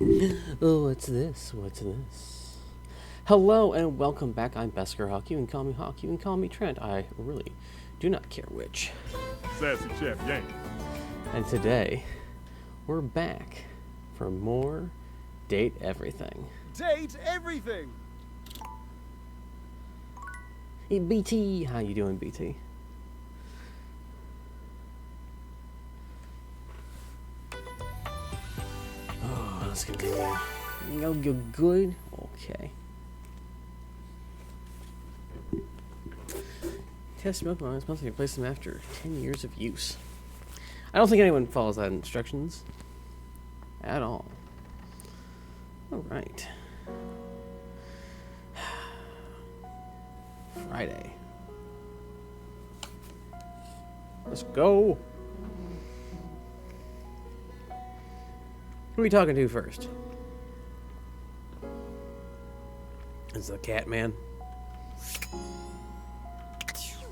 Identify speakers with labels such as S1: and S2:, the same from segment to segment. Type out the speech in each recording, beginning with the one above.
S1: Oh, what's this? What's this? Hello and welcome back. I'm Beskar Hawk. You can call me Hawk. You can call me Trent. I really do not care which.
S2: Sassy Chef Yank.
S1: And today, we're back for more Date Everything.
S2: Date everything.
S1: Hey, BT, how you doing, BT? Oh, let's continue. No, you're good. Okay. Test milk lines must replace them after 10 years of use. I don't think anyone follows that instructions at all. All right. Friday. Let's go. Who are we talking to first? Is the cat man?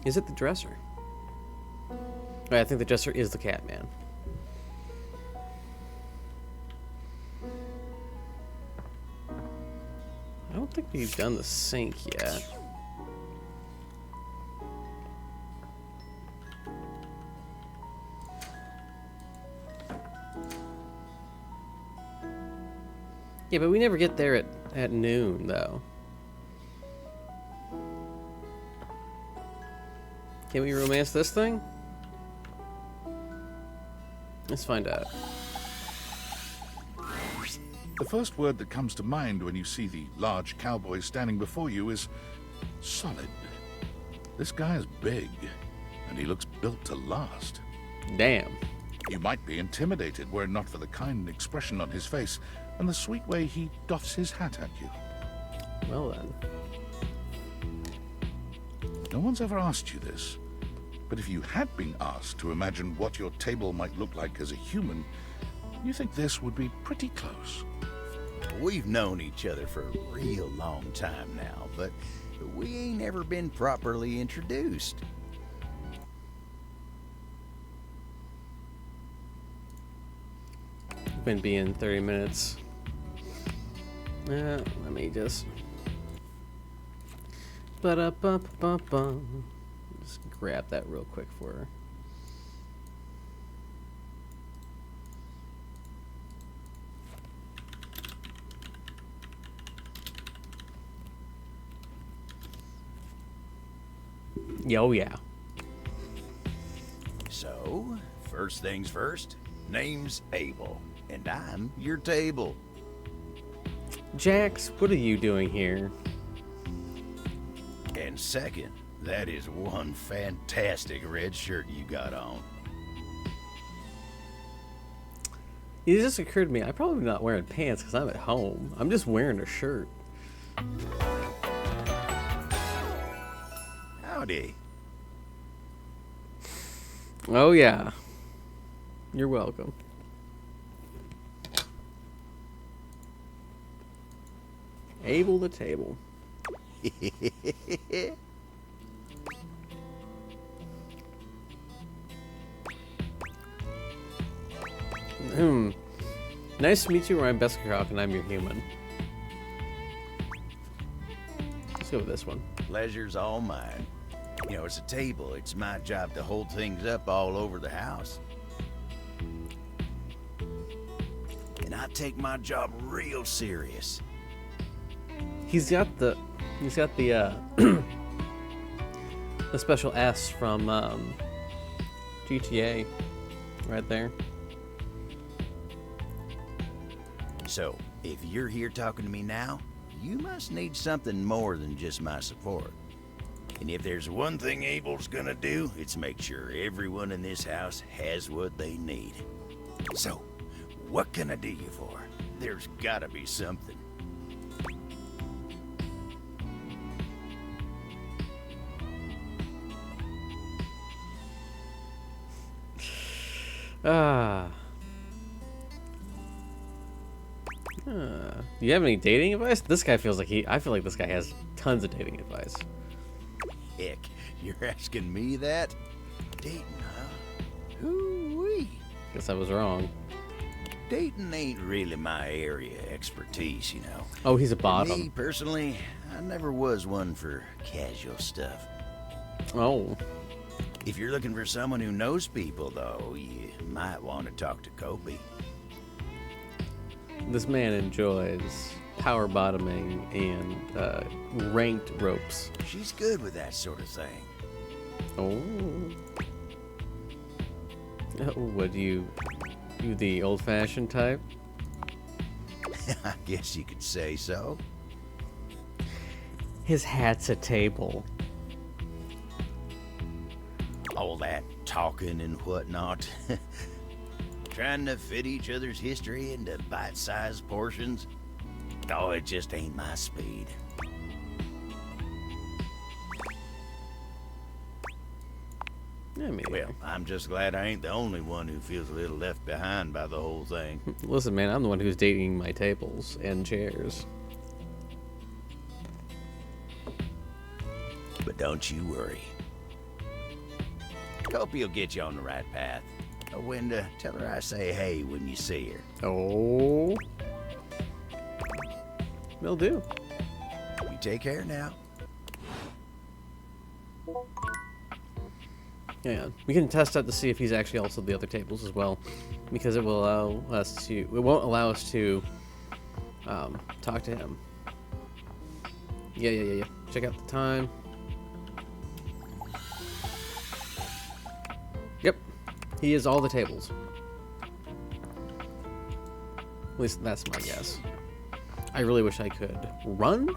S1: Is it the dresser? I think the dresser is the cat man. I don't think we've done the sink yet. Yeah, but we never get there at noon, though. Can we romance this thing? Let's find out.
S3: The first word that comes to mind when you see the large cowboy standing before you is solid. This guy is big, and he looks built to last.
S1: Damn.
S3: You might be intimidated were it not for the kind expression on his face and the sweet way he doffs his hat at you.
S1: Well then.
S3: No one's ever asked you this, but if you had been asked to imagine what your table might look like as a human, you think this would be pretty close.
S4: We've known each other for a real long time now, but we ain't ever been properly introduced.
S1: Been being 30 minutes. Let me just. Ba-da-ba-ba-bum. Just grab that real quick for her. Yo, yeah.
S4: So, first things first, name's Abel, and I'm your table.
S1: Jax, what are you doing here?
S4: And second, that is one fantastic red shirt you got on.
S1: It just occurred to me, I'm probably not wearing pants because I'm at home. I'm just wearing a shirt.
S4: Howdy.
S1: Oh, yeah. You're welcome. Abel the table. Nice to meet you. I'm Beskar Hawk and I'm your human. Let's go with this one.
S4: Pleasure's all mine. You know, it's a table. It's my job to hold things up all over the house. And I take my job real serious.
S1: He's got the the special S from GTA right there.
S4: So, if you're here talking to me now, you must need something more than just my support. And if there's one thing Abel's gonna do, it's make sure everyone in this house has what they need. So, what can I do you for? There's gotta be something.
S1: Do you have any dating advice? This guy feels like I feel like this guy has tons of dating advice.
S4: Heck, you're asking me that? Dating, huh? Hoo-wee.
S1: Guess I was wrong.
S4: dating ain't really my area of expertise, you know.
S1: Oh, he's a
S4: Me,
S1: bottom.
S4: personally, I never was one for casual stuff.
S1: Oh.
S4: If you're looking for someone who knows people, though, you might want to talk to Kobe.
S1: This man enjoys power bottoming and ranked ropes.
S4: She's good with that sort of thing.
S1: Oh. What you the old-fashioned type?
S4: I guess you could say so.
S1: His hat's a table.
S4: All that talking and whatnot. Trying to fit each other's history into bite-sized portions. Oh, it just ain't my speed.
S1: I mean,
S4: Well, I'm just glad I ain't the only one who feels a little left behind by the whole thing.
S1: listen, man, I'm the one who's dating my tables and chairs.
S4: But don't you worry. Hope you'll get you on the right path. Winda, tell her I say hey when you see her.
S1: Oh. Will do.
S4: You take care now.
S1: Yeah, we can test out to see if he's actually also the other tables as well, because it will allow us to. It won't allow us to talk to him. Yeah. Check out the time. Yep, he is all the tables. At least that's my guess. I really wish I could run,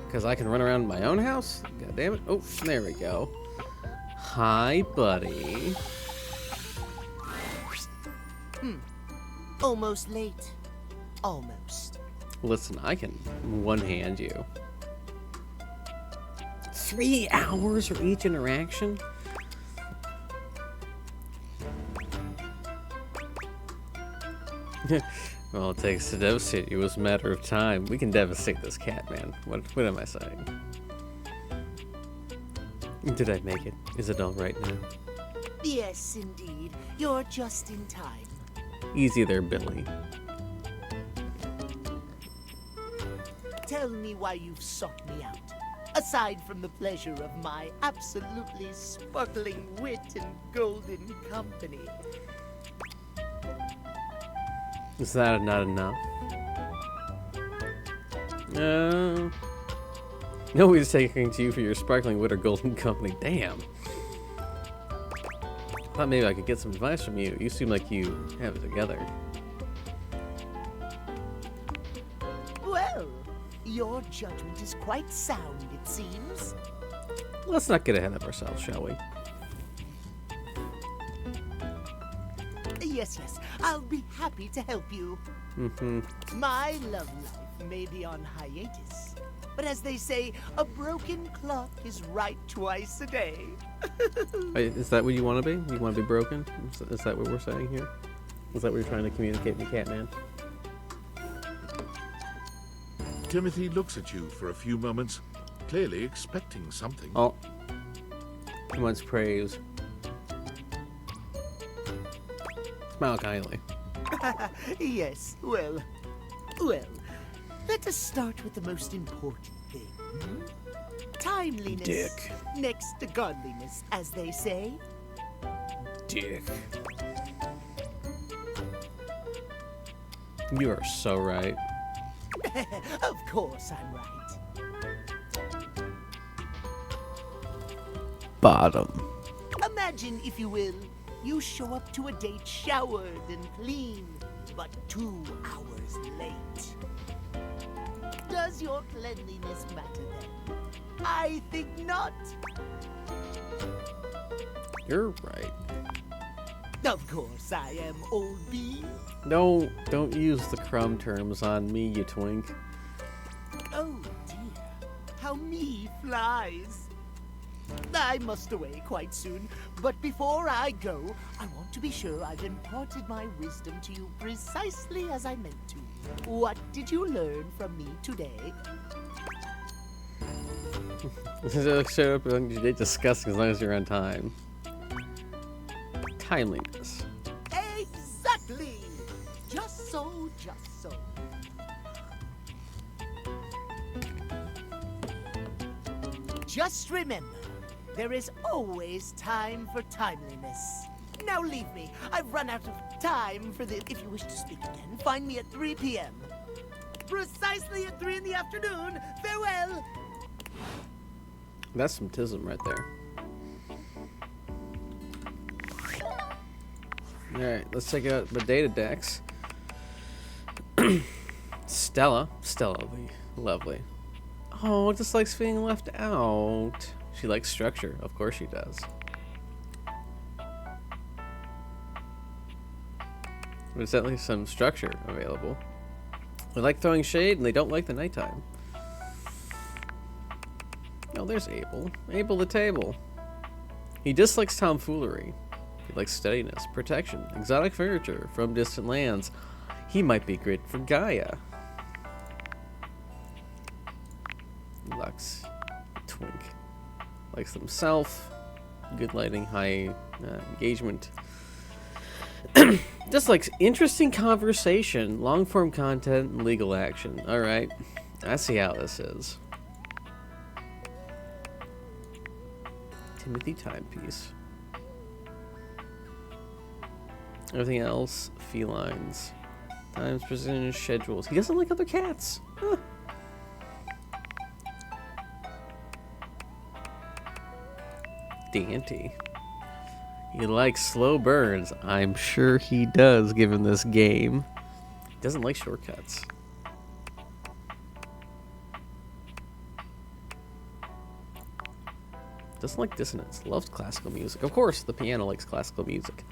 S1: because I can run around my own house. God damn it! Oh, there we go. Hi, buddy.
S5: Almost late. Almost.
S1: Listen, I can one-hand you. 3 hours for each interaction? Well, it takes to devastate you as a matter of time. We can devastate this cat, man. What am I saying? Did I make it? Is it all right now?
S5: Yes, indeed. You're just in time.
S1: Easy there, Billy.
S5: Tell me why you've sought me out. Aside from the pleasure of my absolutely sparkling wit and golden company.
S1: Is that not enough? Nobody's taking to you for your sparkling wit or golden company. Damn. Thought maybe I could get some advice from you. You seem like you have it together.
S5: Well, your judgment is quite sound, it seems.
S1: Let's not get ahead of ourselves, shall we?
S5: Yes. I'll be happy to help you. My love life may be on hiatus, but as they say, a broken clock is right twice a day.
S1: Wait, is that what you want to be? You want to be broken? Is that what we're saying here? Is that what you're trying to communicate to Catman?
S3: Timothy looks at you for a few moments, clearly expecting something.
S1: Oh. He wants praise. Smile kindly.
S5: Yes, well, let us start with the most important thing. Timeliness.
S1: Dick.
S5: Next to godliness, as they say.
S1: Dick. You are so right.
S5: Of course I'm right.
S1: Bottom.
S5: Imagine, if you will, you show up to a date showered and clean, but 2 hours late. Does your cleanliness matter then? I think not.
S1: You're right.
S5: Of course I am, old bean.
S1: Don't use the crumb terms on me, you twink.
S5: Oh dear, how me flies. I must away quite soon, but before I go, I want to be sure I've imparted my wisdom to you precisely as I meant to. What did you learn from me today?
S1: Show up on your date disgusting as long as you're on time. Timeliness.
S5: Exactly! so, just so. Just remember, there is always time for timeliness. Now leave me. I've run out of time for this. If you wish to speak again, find me at 3 p.m. Precisely at 3 in the afternoon. Farewell.
S1: That's some tism right there. Alright, let's check out the data decks. Stella. Stella, lovely. Oh, just likes being left out. She likes structure. Of course she does. There's at least some structure available. They like throwing shade, and they don't like the nighttime. Oh, there's Abel. Abel the table. He dislikes tomfoolery. He likes steadiness, protection, exotic furniture from distant lands. He might be great for Gaia. Lux. Twink. Likes himself. Good lighting, high engagement. Just likes interesting conversation, long-form content, and legal action. Alright. I see how this is. Timothy Timepiece. Everything else, felines. Times, precision, schedules. He doesn't like other cats. Huh. Dante. He likes slow burns. I'm sure he does, given this game. He doesn't like shortcuts. Doesn't like dissonance. Loves classical music. Of course, the piano likes classical music.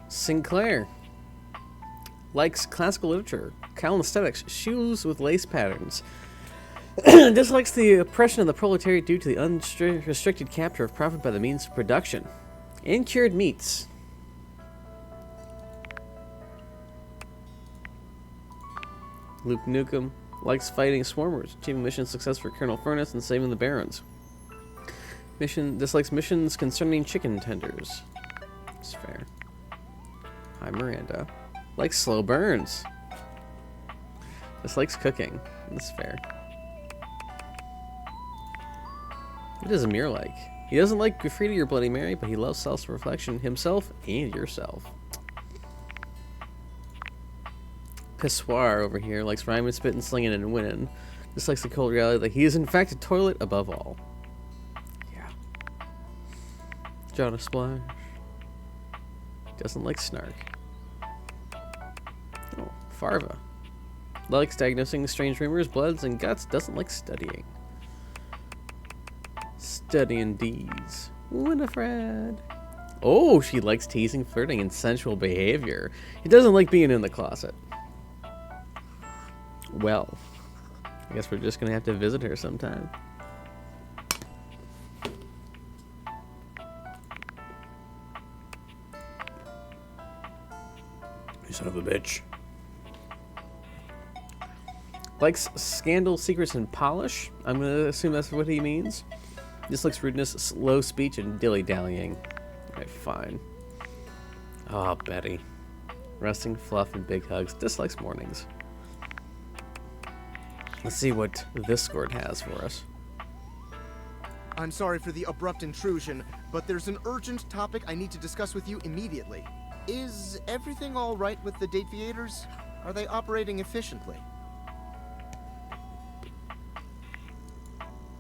S1: Sinclair likes classical literature, Calvin aesthetics, shoes with lace patterns. Dislikes the oppression of the proletariat due to the unrestricted capture of profit by the means of production. And cured meats. Luke Nukem likes fighting swarmers, achieving mission success for Colonel Furnace and saving the Barons. Dislikes missions concerning chicken tenders. It's fair. Hi, Miranda. Likes slow burns. Dislikes cooking. That's fair. What does Amir like? He doesn't like graffiti or Bloody Mary, but he loves self-reflection, himself and yourself. Pissoir over here likes rhyming, spitting, slinging, and winning. Dislikes the cold reality that he is in fact a toilet above all. Yeah. Jonah Splash. Doesn't like snark. Oh, Farva. Likes diagnosing strange rumors, bloods, and guts. Doesn't like studying. Studying deeds. Winifred. Oh, she likes teasing, flirting, and sensual behavior. He doesn't like being in the closet. Well, I guess we're just gonna have to visit her sometime. You son of a bitch. Likes scandal, secrets, and polish. I'm gonna assume that's what he means. Dislikes rudeness, slow speech, and dilly-dallying. Alright, fine. Oh, Betty. Resting, fluff, and big hugs. Dislikes mornings. Let's see what this Discord has for us.
S6: I'm sorry for the abrupt intrusion, but there's an urgent topic I need to discuss with you immediately. Is everything all right with the Date Theaters? Are they operating efficiently?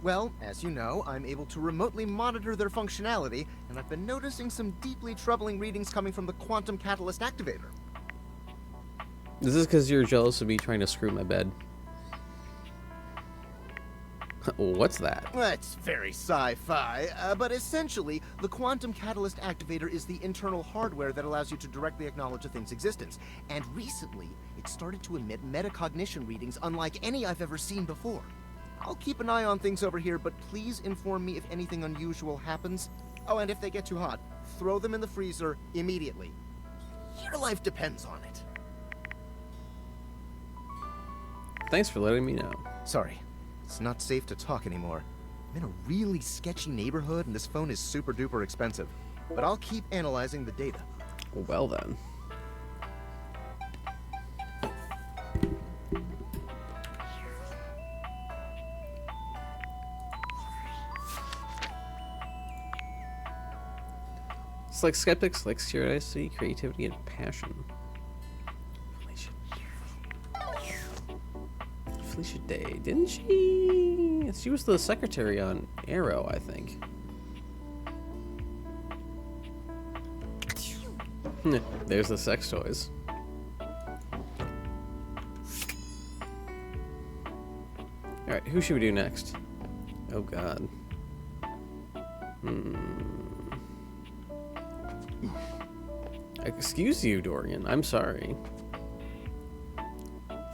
S6: Well, as you know, I'm able to remotely monitor their functionality, and I've been noticing some deeply troubling readings coming from the Quantum Catalyst Activator.
S1: Is this because you're jealous of me trying to screw my bed? What's that?
S6: That's very sci-fi, but essentially, the Quantum Catalyst Activator is the internal hardware that allows you to directly acknowledge a thing's existence. And recently, it started to emit metacognition readings unlike any I've ever seen before. I'll keep an eye on things over here, but please inform me if anything unusual happens. Oh, and if they get too hot, throw them in the freezer immediately. Your life depends on it.
S1: Thanks for letting me know.
S6: Sorry, it's not safe to talk anymore. I'm in a really sketchy neighborhood, and this phone is super duper expensive. But I'll keep analyzing the data.
S1: Well then. It's like skeptics, like curiosity, creativity, and passion. Felicia Day, didn't she? She was the secretary on Arrow, I think. There's the sex toys. Alright, who should we do next? Oh god. Excuse you, Dorian. I'm sorry.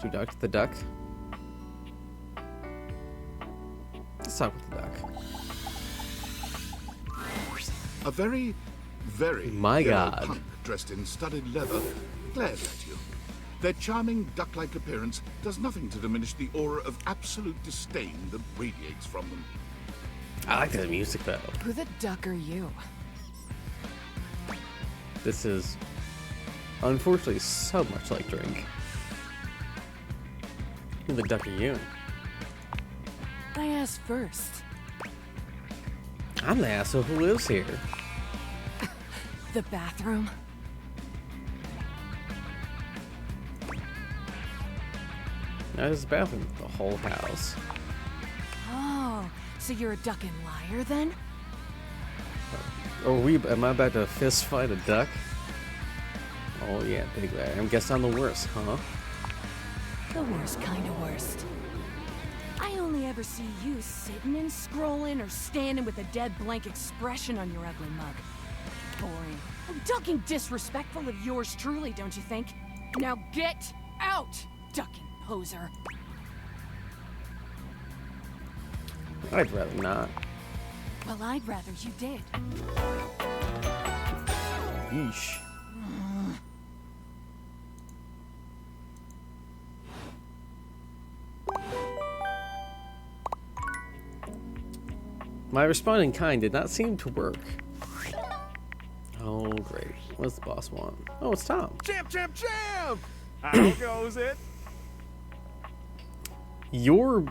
S1: Should we talk to the duck? Let's talk with the duck.
S3: A very, very
S1: My
S3: yellow
S1: God.
S3: punk dressed in studded leather glared at you. Their charming duck-like appearance does nothing to diminish the aura of absolute disdain that radiates from them.
S1: I like the music though.
S7: Who the duck are you?
S1: This is unfortunately so much like Drink. Who the duck are you?
S7: I asked first.
S1: I'm the asshole who lives here.
S7: The bathroom?
S1: Not just the bathroom, the whole house.
S7: Oh, so you're a duck and liar then?
S1: Am I about to fist fight a duck? Oh yeah, big guy. I guess I'm the worst, huh?
S7: The worst kind of worst. I only ever see you sitting and scrolling or standing with a dead blank expression on your ugly mug. Boring. Ducking disrespectful of yours truly, don't you think? Now get out, ducking poser.
S1: I'd rather not.
S7: Well, I'd rather you did.
S1: Yeesh. My responding kind did not seem to work. Oh, great. What does the boss want? Oh, it's Tom.
S2: Champ, champ, champ! How goes it?
S1: You're,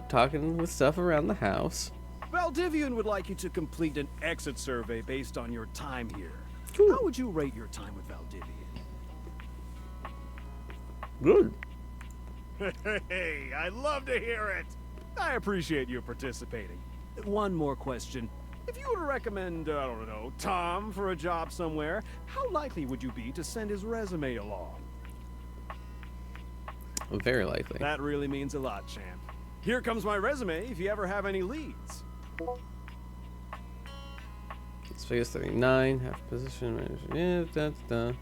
S1: talking with stuff around the house.
S2: Valdivian would like you to complete an exit survey based on your time here.
S1: Cool.
S2: How would you rate your time with Valdivian?
S1: Good.
S2: Hey, I love to hear it. I appreciate you participating. One more question. If you were to recommend, I don't know, Tom for a job somewhere, how likely would you be to send his resume along?
S1: Very likely.
S2: That really means a lot, champ. Here comes my resume if you ever have any leads.
S1: Space 39, half position manager. Yeah,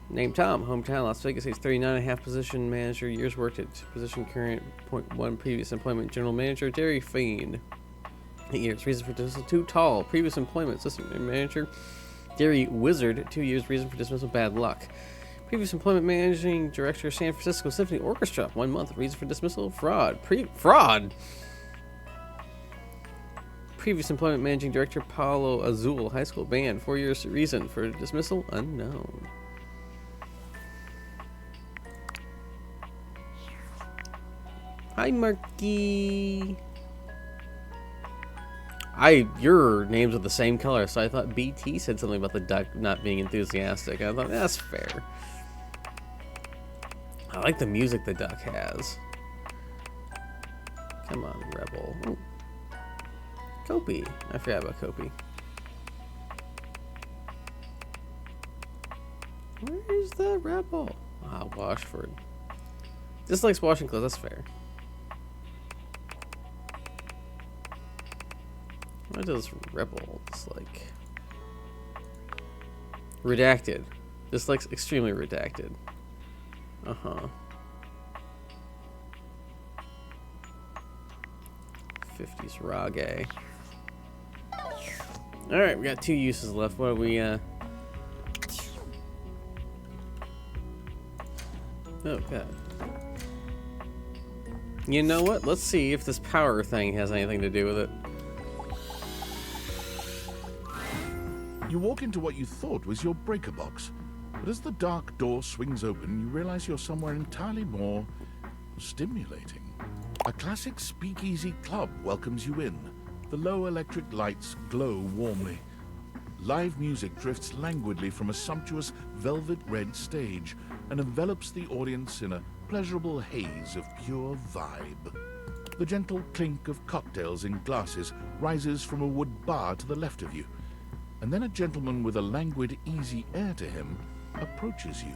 S1: Name Tom, hometown Las Vegas, age 39, half position manager, years worked at position current, .1 previous employment, general manager, Dairy Fiend. 8 years, reason for dismissal, too tall, previous employment, assistant manager, Dairy Wizard, 2 years, reason for dismissal, bad luck. Previous employment, managing director, San Francisco Symphony Orchestra, 1 month, reason for dismissal, fraud. Fraud! Previous employment, managing director, Palo Azul High School Band, 4 years, reason for dismissal, unknown. Hi, Marky. Your names are the same color, so I thought BT said something about the duck not being enthusiastic. I thought, that's fair. I like the music the duck has. Come on, Rebel. Oh. Kopi. I forgot about Kopi. Where's the Rebel? Ah, Washford. Just likes washing clothes, that's fair. What does Rebel dislike? Redacted. Dislikes extremely redacted. Uh-huh. 50s raw gay. Alright, we got 2 uses left. What are we, Oh, God. You know what? Let's see if this power thing has anything to do with it.
S3: You walk into what you thought was your breaker box, but as the dark door swings open, you realize you're somewhere entirely more stimulating. A classic speakeasy club welcomes you in. The low electric lights glow warmly. Live music drifts languidly from a sumptuous velvet red stage and envelops the audience in a pleasurable haze of pure vibe. The gentle clink of cocktails in glasses rises from a wood bar to the left of you, and then a gentleman with a languid, easy air to him approaches you.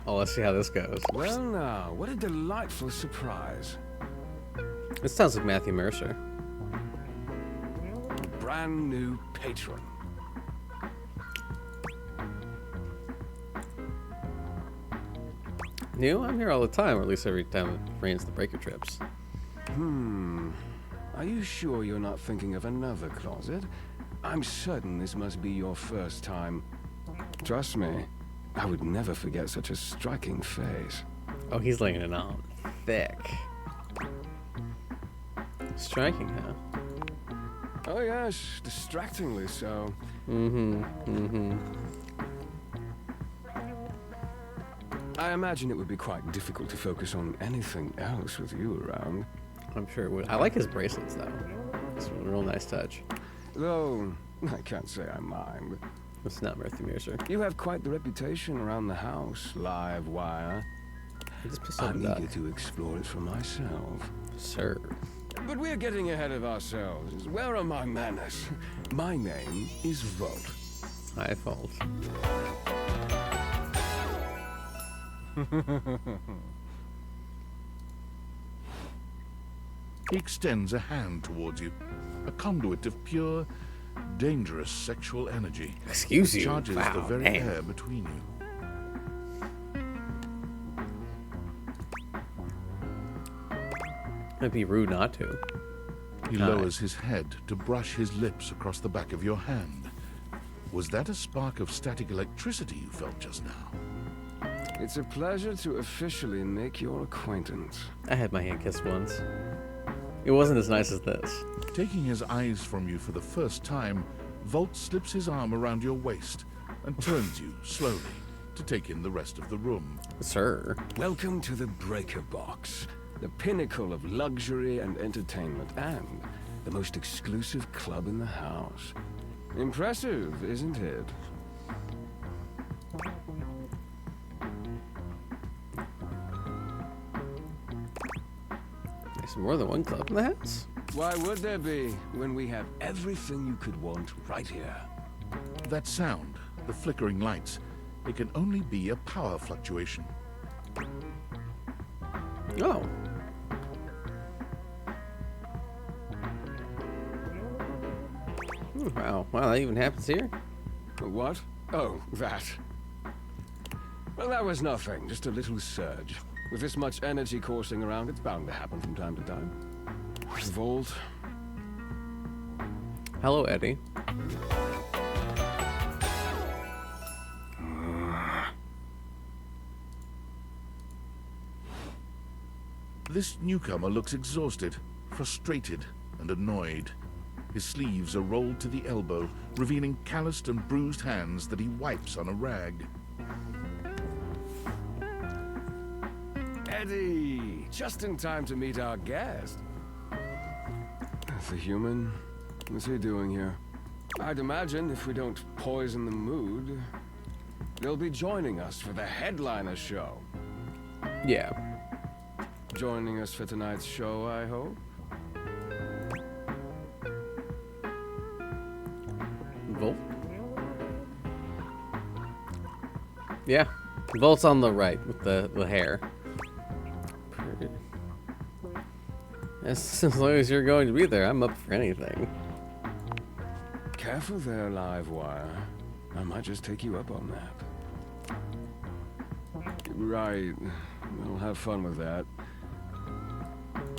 S1: Oh, let's see how this goes.
S2: Well now, what a delightful surprise.
S1: This sounds like Matthew Mercer.
S2: A brand new patron.
S1: New? I'm here all the time, or at least every time it rains the breaker trips.
S2: Are you sure you're not thinking of another closet? I'm certain this must be your first time. Trust me, I would never forget such a striking face.
S1: Oh, he's laying it on thick. Striking, huh?
S2: Oh yes, distractingly so. I imagine it would be quite difficult to focus on anything else with you around.
S1: I'm sure it would. I like his bracelets, though. It's a real nice touch.
S2: Though, I can't say I mind.
S1: It's not Matthew Mercer.
S2: You have quite the reputation around the house, Live Wire.
S1: He just pissed off
S2: I'm
S1: a duck.
S2: eager to explore it for myself.
S1: Sir.
S2: But we're getting ahead of ourselves. Where are my manners? My name is Volt.
S1: My fault.
S3: He extends a hand towards you, a conduit of pure, dangerous sexual energy.
S1: Excuse you.
S3: Charges
S1: Wow,
S3: the very
S1: damn.
S3: air between you.
S1: It'd be rude not to.
S3: He
S1: Hi.
S3: lowers his head to brush his lips across the back of your hand. Was that a spark of static electricity you felt just now?
S2: It's a pleasure to officially make your acquaintance.
S1: I had my hand kissed once. It wasn't as nice as this.
S3: Taking his eyes from you for the first time, Volt slips his arm around your waist and turns you slowly to take in the rest of the room.
S1: Sir.
S2: Welcome to the Breaker Box, the pinnacle of luxury and entertainment, and the most exclusive club in the house. Impressive, isn't it?
S1: There's more than one club in the house.
S2: Why would there be when we have everything you could want right here?
S3: That sound, the flickering lights, it can only be a power fluctuation.
S1: Oh. Wow. Wow, that even happens here?
S2: What? Oh, that. Well, that was nothing. Just a little surge. With this much energy coursing around, it's bound to happen from time to time. Volt.
S1: Hello, Eddie.
S3: This newcomer looks exhausted, frustrated, and annoyed. His sleeves are rolled to the elbow, revealing calloused and bruised hands that he wipes on a rag.
S2: Eddie! Just in time to meet our guest. The human? What's he doing here? I'd imagine if we don't poison the mood, they'll be joining us for the headliner show.
S1: Yeah.
S2: Joining us for tonight's show, I hope?
S1: Volt? Yeah. Volt's on the right with the hair. As long as you're going to be there, I'm up for anything.
S2: Careful there, Live Wire. I might just take you up on that. Right. We'll have fun with that.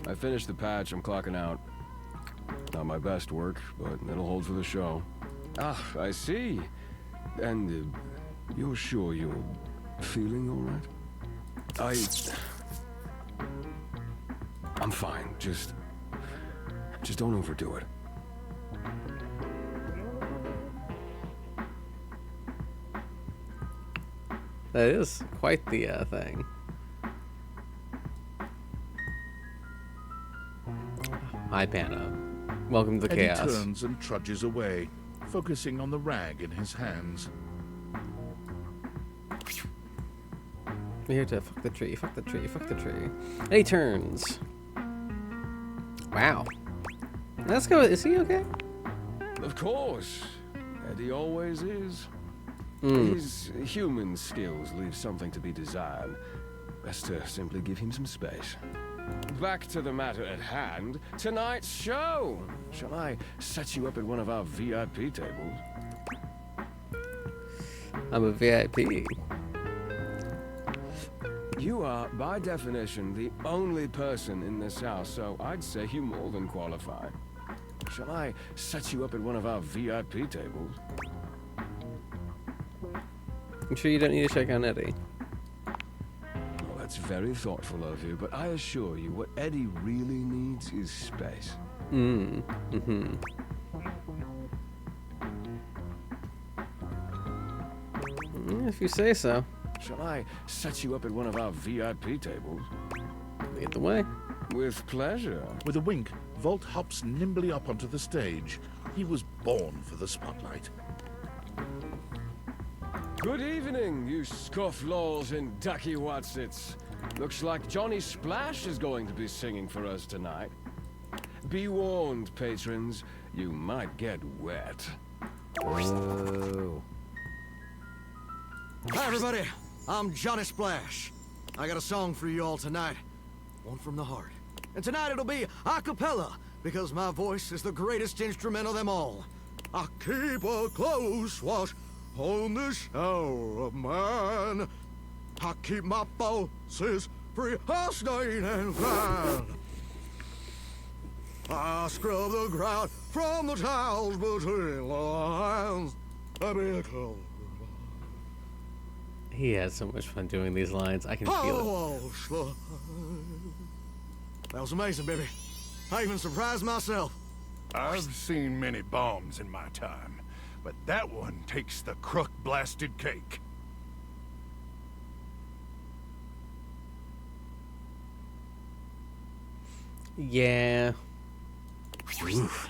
S2: I finished the patch. I'm clocking out. Not my best work, but it'll hold for the show. Ah, I see. And you're sure you're
S8: I'm fine. Just don't overdo it.
S1: That is quite the thing. Hi, Panna. Welcome to the
S3: Eddie
S1: chaos.
S3: turns and trudges away, focusing on the rag in his hands.
S1: We're here to fuck the tree, fuck the tree, fuck the tree. And he turns. Wow. Let's go. Is he okay?
S8: Of course. Eddie always is. His human skills leave something to be desired. Best to simply give him some space. Back to the matter at hand. Tonight's show. Shall I set you up at one of our VIP tables?
S1: I'm a VIP.
S8: You are, by definition, the only person in this house, so I'd say you more than qualify. Shall I set you up at one of our VIP tables?
S1: I'm sure you don't need to check on Eddie.
S8: Well, that's very thoughtful of you, but I assure you, what Eddie really needs is space.
S1: If you say so.
S8: Shall I set you up at one of our VIP tables?
S1: Lead the way.
S8: With pleasure.
S3: With a wink, Volt hops nimbly up onto the stage. He was born for the spotlight.
S8: Good evening, you scofflaws and ducky watsits. Looks like Johnny Splash is going to be singing for us tonight. Be warned, patrons, you might get wet.
S1: Oh.
S9: Hi, everybody. I'm Johnny Splash. I got a song for you all tonight. One from the heart. And tonight it'll be a cappella, because my voice is the greatest instrument of them all. I keep a close watch on this hour of mine. I keep my pulses free of stain and grime. I scrub the ground from the tiles between the lines. I be a close.
S1: He has so much fun doing these lines. I can feel it.
S9: That was amazing, baby. I even surprised myself.
S10: I've seen many bombs in my time, but that one takes the crook-blasted cake.
S1: Yeah.
S11: Oof.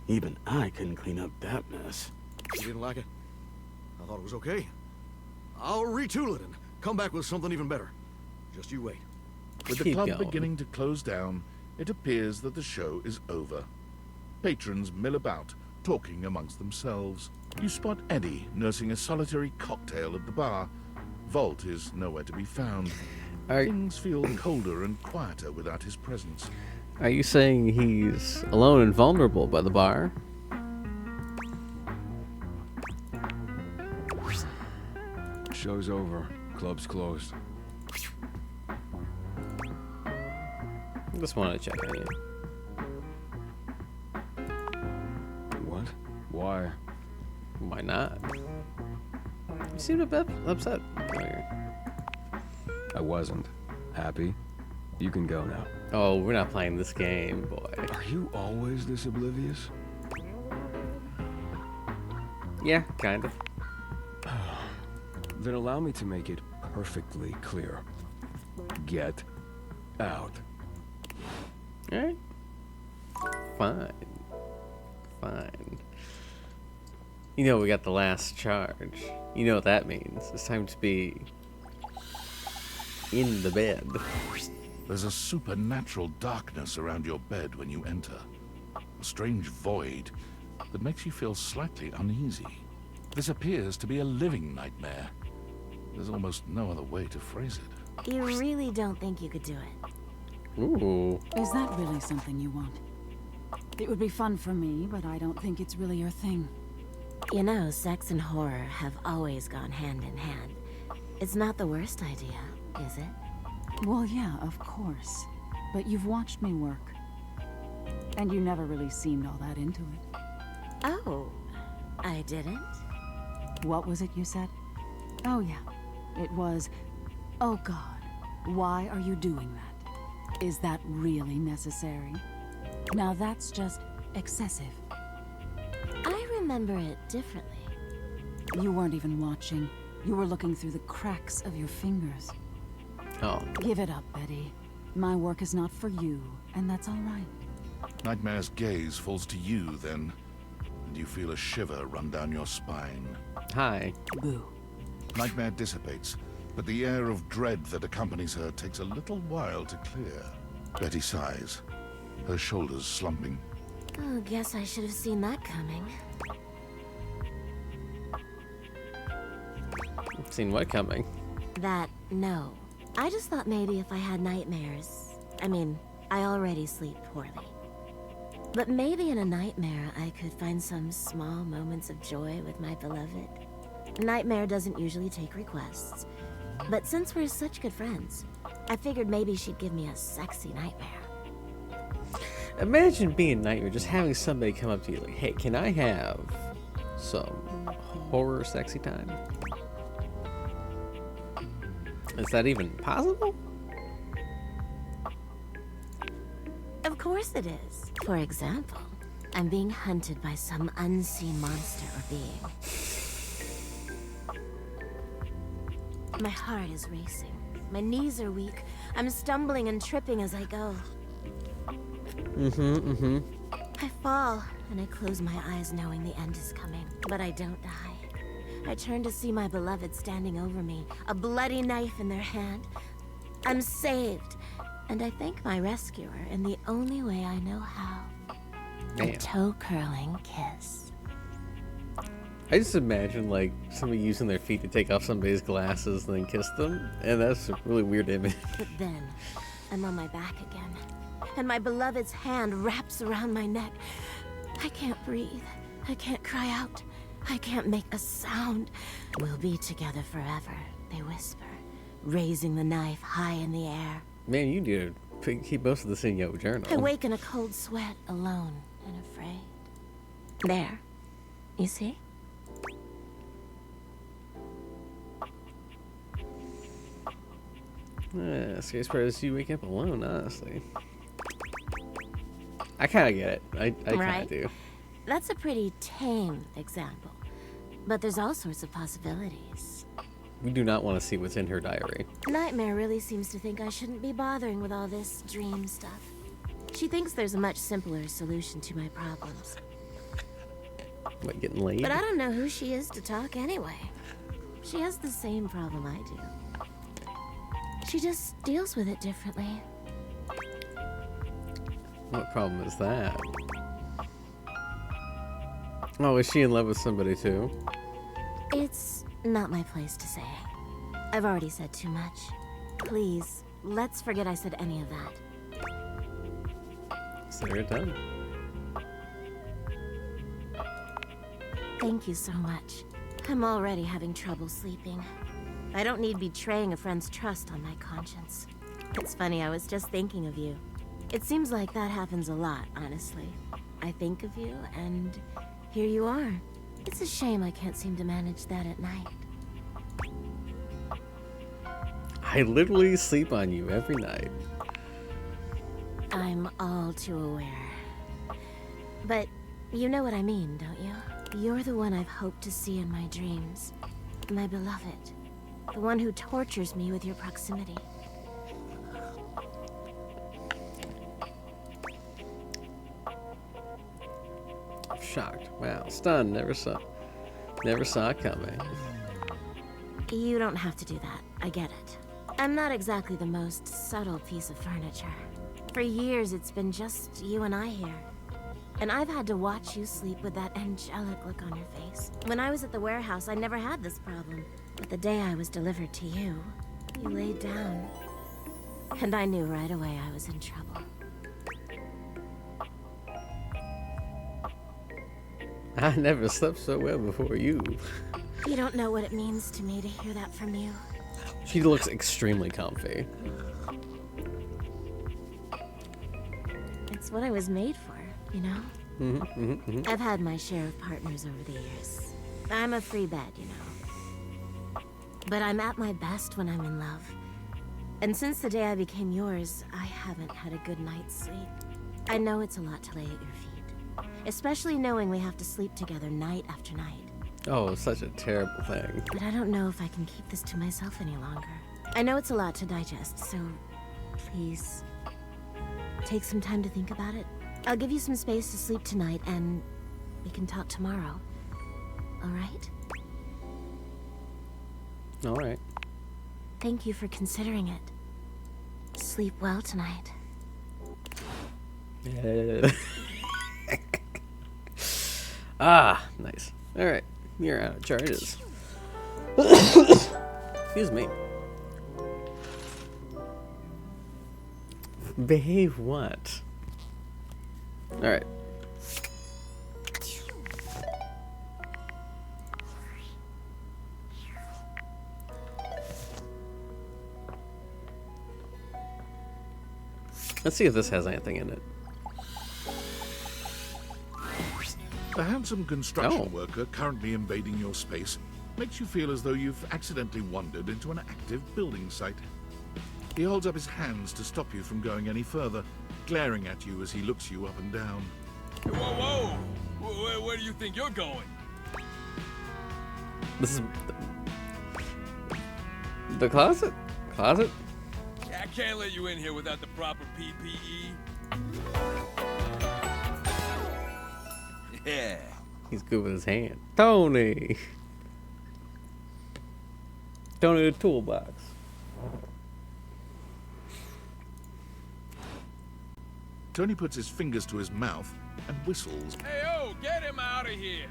S11: Even I couldn't clean up that mess.
S9: You didn't like it? I thought it was okay. I'll retool it and come back with something even better. Just you wait.
S3: With the
S1: Keep
S3: club
S1: going.
S3: beginning to close down, it appears that the show is over. Patrons mill about, talking amongst themselves. You spot Eddie nursing a solitary cocktail at the bar. Volt is nowhere to be found. Things feel colder and quieter without his presence.
S1: Are you saying he's alone and vulnerable by the bar?
S8: Show's over. Club's closed.
S1: Just wanted to check on you.
S8: What? Why?
S1: Why not? You seemed a bit upset earlier.
S8: I wasn't. Happy? You can go now.
S1: Oh, we're not playing this game, boy.
S8: Are you always this oblivious?
S1: Yeah, kind of.
S8: Then allow me to make it perfectly clear. Get out.
S1: Alright. Fine. Fine. You know we got the last charge. You know what that means. It's time to be in the bed.
S3: There's a supernatural darkness around your bed when you enter. A strange void that makes you feel slightly uneasy. This appears to be a living nightmare. There's almost no other way to phrase it.
S12: You really don't think you could do it?
S1: Ooh.
S7: Is that really something you want? It would be fun for me, but I don't think it's really your thing.
S12: You know, sex and horror have always gone hand in hand. It's not the worst idea, is it?
S7: Well, yeah, of course. But you've watched me work. And you never really seemed all that into it.
S12: Oh, I didn't?
S7: What was it you said? Oh, yeah. It was, oh God, why are you doing that? Is that really necessary? Now that's just excessive.
S12: I remember it differently.
S7: You weren't even watching. You were looking through the cracks of your fingers.
S1: Oh.
S7: Give it up, Betty. My work is not for you, and that's all right.
S3: Nightmare's gaze falls to you then, and you feel a shiver run down your spine.
S1: Hi.
S7: Boo.
S3: Nightmare dissipates, but the air of dread that accompanies her takes a little while to clear. Betty sighs, her shoulders slumping.
S12: Oh, guess I should have seen that coming.
S1: Seen what coming?
S12: No. I just thought maybe if I had nightmares... I mean, I already sleep poorly. But maybe in a nightmare, I could find some small moments of joy with my beloved. Nightmare doesn't usually take requests. But since we're such good friends, I figured maybe she'd give me a sexy nightmare.
S1: Imagine being Nightmare, just having somebody come up to you like, hey, can I have some horror sexy time? Is that even possible?
S12: Of course it is. For example, I'm being hunted by some unseen monster or being. My heart is racing. My knees are weak. I'm stumbling and tripping as I go. I fall, and I close my eyes knowing the end is coming. But I don't die. I turn to see my beloved standing over me, a bloody knife in their hand. I'm saved, and I thank my rescuer in the only way I know how. A toe-curling kiss.
S1: I just imagine, like, somebody using their feet to take off somebody's glasses and then kiss them, and that's a really weird image.
S12: But then, I'm on my back again, and my beloved's hand wraps around my neck. I can't breathe. I can't cry out. I can't make a sound. We'll be together forever, they whisper, raising the knife high in the air.
S1: Man, you need to keep most of this in your journal.
S12: I wake in a cold sweat, alone and afraid. There. You see?
S1: Scary part is you wake up alone, honestly. I kind of get it. I kind of do.
S12: That's a pretty tame example. But there's all sorts of possibilities.
S1: We do not want to see what's in her diary.
S12: Nightmare really seems to think I shouldn't be bothering with all this dream stuff. She thinks there's a much simpler solution to my problems.
S1: What, getting laid?
S12: But I don't know who she is to talk anyway. She has the same problem I do. She just deals with it differently.
S1: What problem is that? Oh, is she in love with somebody too?
S12: It's not my place to say. I've already said too much. Please, let's forget I said any of that.
S1: Consider it done.
S12: Thank you so much. I'm already having trouble sleeping. I don't need betraying a friend's trust on my conscience. It's funny, I was just thinking of you. It seems like that happens a lot, honestly. I think of you, and here you are. It's a shame I can't seem to manage that at night.
S1: I literally sleep on you every night.
S12: I'm all too aware. But you know what I mean, don't you? You're the one I've hoped to see in my dreams. My beloved. The one who tortures me with your proximity.
S1: Shocked. Wow. Stunned. Never saw it coming.
S12: You don't have to do that. I get it. I'm not exactly the most subtle piece of furniture. For years, it's been just you and I here. And I've had to watch you sleep with that angelic look on your face. When I was at the warehouse, I never had this problem. But the day I was delivered to you, you laid down. And I knew right away I was in trouble.
S1: I never slept so well before you.
S12: You don't know what it means to me to hear that from you.
S1: She looks extremely comfy.
S12: It's what I was made for, you know? I've had my share of partners over the years. I'm a free bed, you know. But I'm at my best when I'm in love. And since the day I became yours, I haven't had a good night's sleep. I know it's a lot to lay at your feet, especially knowing we have to sleep together night after night.
S1: Oh, such a terrible thing.
S12: But I don't know if I can keep this to myself any longer. I know it's a lot to digest, so please take some time to think about it. I'll give you some space to sleep tonight, and we can talk tomorrow. All right?
S1: All right.
S12: Thank you for considering it. Sleep well tonight.
S1: Yeah. Ah, nice. All right, you're out of charges. Excuse me. Behave what? All right. Let's see if this has anything in it.
S3: A handsome construction worker currently invading your space makes you feel as though you've accidentally wandered into an active building site. He holds up his hands to stop you from going any further, glaring at you as he looks you up and down.
S13: Whoa, whoa! Where do you think you're going?
S1: This is the closet? Closet?
S13: I can't let you in here without the proper PPE. Yeah.
S1: He's good with his hand. Tony! Tony the toolbox.
S3: Tony puts his fingers to his mouth and whistles.
S13: Hey, oh, get him out of here!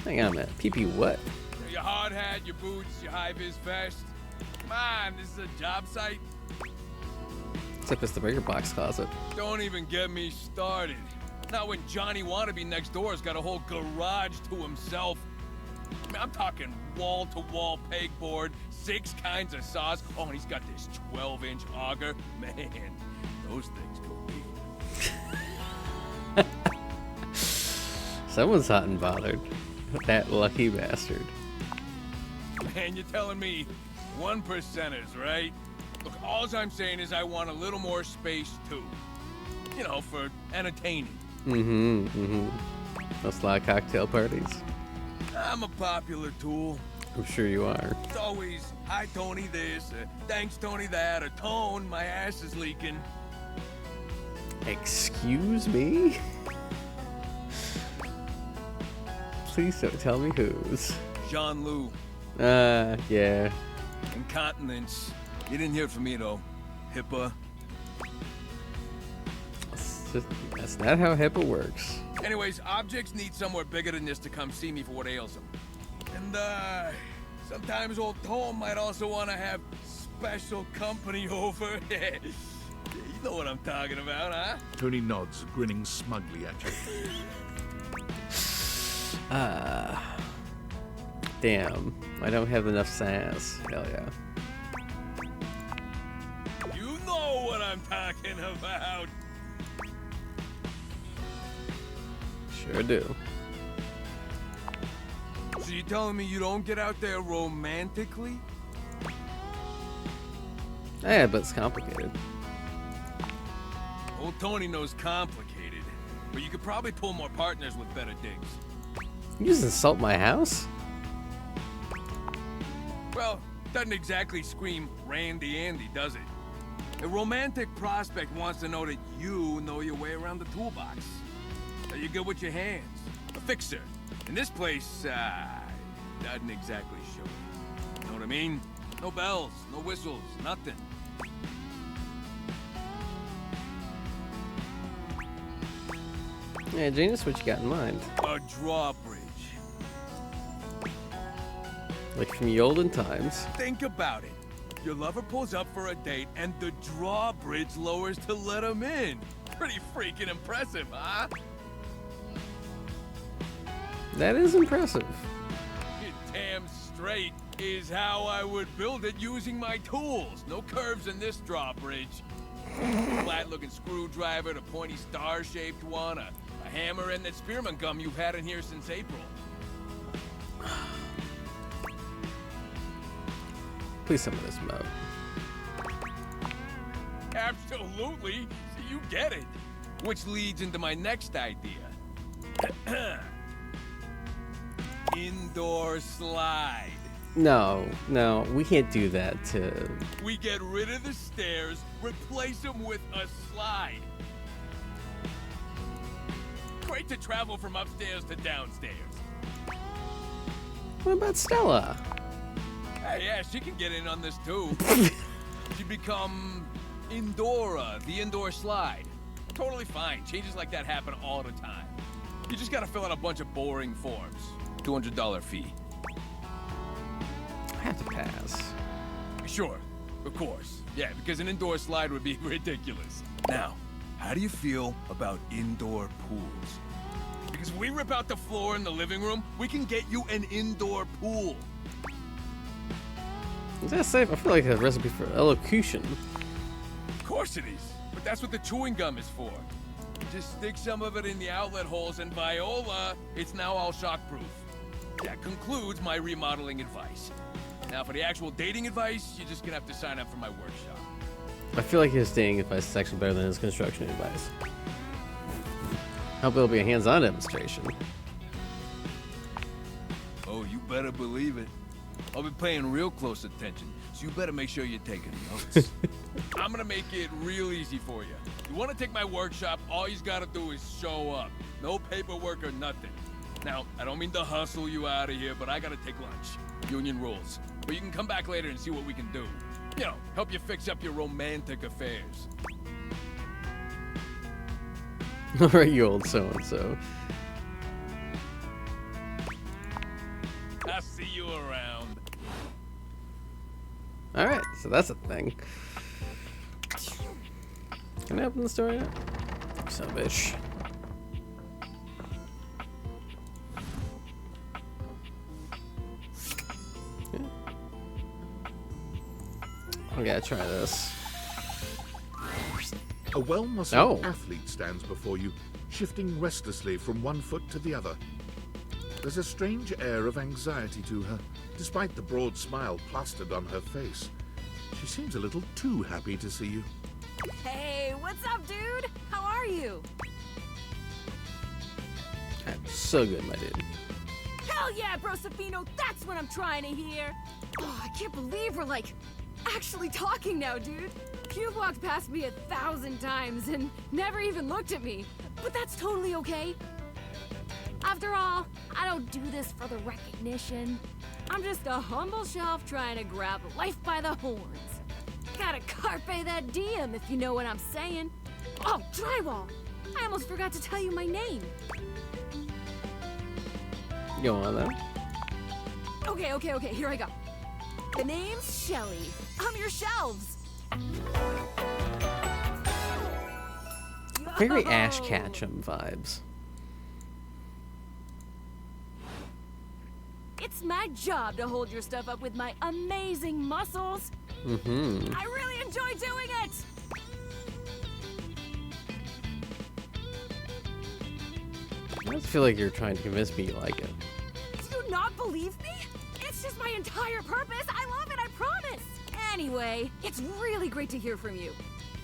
S1: Hang on a minute. PP what?
S13: Your hard hat, your boots, your high-vis vest. Come on, this is a job site.
S1: Except it's the bigger box closet.
S13: Don't even get me started. Not when Johnny Wannabe next door has got a whole garage to himself. I mean, I'm talking wall-to-wall pegboard, 6 kinds of saws. Oh, and he's got this 12-inch auger. Man, those things go deep.
S1: Someone's hot and bothered. That lucky bastard.
S13: Man, you're telling me 1%ers, right? Look, all I'm saying is I want a little more space, too. You know, for entertaining.
S1: Those lot of cocktail parties.
S13: I'm a popular tool.
S1: I'm sure you are.
S13: It's always, hi, Tony this, thanks, Tony that, or Tone, my ass is leaking.
S1: Excuse me? Please don't tell me whose.
S13: Jean-Loup.
S1: Yeah.
S13: Incontinence. You didn't hear from me, though. HIPAA.
S1: That's not how HIPAA works.
S13: Anyways, objects need somewhere bigger than this to come see me for what ails them. And, sometimes old Tom might also want to have special company over. You know what I'm talking about, huh?
S3: Tony nods, grinning smugly at you.
S1: Damn. I don't have enough sass. Hell yeah.
S13: You know what I'm talking about.
S1: Sure do.
S13: So you telling me you don't get out there romantically?
S1: Yeah, but it's complicated.
S13: Old Tony knows complicated, but you could probably pull more partners with better digs.
S1: You just insult my house?
S13: Well, doesn't exactly scream Randy Andy, does it? A romantic prospect wants to know that you know your way around the toolbox. That you're good with your hands. A fixer. In this place, doesn't exactly show it. Know what I mean? No bells, no whistles, nothing.
S1: Yeah, Janus, what you got in mind?
S13: A drawbridge.
S1: Like from the olden times.
S13: Think about it. Your lover pulls up for a date and the drawbridge lowers to let him in. Pretty freaking impressive, huh?
S1: That is impressive.
S13: Damn straight is how I would build it using my tools. No curves in this drawbridge. Flat-looking screwdriver, the pointy star-shaped one, a hammer, and that spearmint gum you've had in here since April.
S1: Please some of this mode.
S13: Absolutely. So you get it. Which leads into my next idea. Indoor slide.
S1: No, we can't do that to...
S13: We get rid of the stairs, replace them with a slide. Great to travel from upstairs to downstairs.
S1: What about Stella?
S13: Hey, yeah, she can get in on this too. She become Indora, the indoor slide. Totally fine. Changes like that happen all the time. You just gotta fill out a bunch of boring forms. $200 fee.
S1: I have to pass.
S13: Sure, of course. Yeah, because an indoor slide would be ridiculous. Now, how do you feel about indoor pools? Because if we rip out the floor in the living room, we can get you an indoor pool.
S1: Is that safe? I feel like a recipe for elocution.
S13: Of course it is, but that's what the chewing gum is for. Just stick some of it in the outlet holes and Viola, it's now all shockproof. That concludes my remodeling advice. Now for the actual dating advice, you're just gonna have to sign up for my workshop.
S1: I feel like his dating advice is actually better than his construction advice. Hope it'll be a hands-on demonstration.
S13: Oh, you better believe it. I'll be paying real close attention, so you better make sure you're taking notes. I'm gonna make it real easy for you. You wanna take my workshop, all you gotta do is show up. No paperwork or nothing. Now, I don't mean to hustle you out of here, but I gotta take lunch. Union rules. But you can come back later and see what we can do. You know, help you fix up your romantic affairs.
S1: Alright, you old so-and-so.
S13: I'll see you around.
S1: Alright, so that's a thing. Can I open the store yet? Son of a bitch. Yeah. I gotta try this.
S3: A well-muscled athlete stands before you, shifting restlessly from one foot to the other. There's a strange air of anxiety to her, despite the broad smile plastered on her face. She seems a little too happy to see you.
S7: Hey, what's up, dude? How are you?
S1: I'm so good, my dude.
S7: Hell yeah, Brosafino, that's what I'm trying to hear. Oh, I can't believe we're, like, actually talking now, dude. You've walked past me 1,000 times and never even looked at me. But that's totally okay. After all, I don't do this for the recognition. I'm just a humble shelf trying to grab life by the horns. Gotta carpe that diem, if you know what I'm saying. Oh, Drywall! I almost forgot to tell you my name.
S1: Go on then.
S7: Okay, here I go. The name's Shelly. I'm your shelves.
S1: Very Ash Ketchum vibes.
S7: It's my job to hold your stuff up with my amazing muscles.
S1: Mm-hmm.
S7: I really enjoy doing it.
S1: I just feel like you're trying to convince me you like it.
S7: Do you not believe me? It's just my entire purpose. I love it, I promise. Anyway, it's really great to hear from you.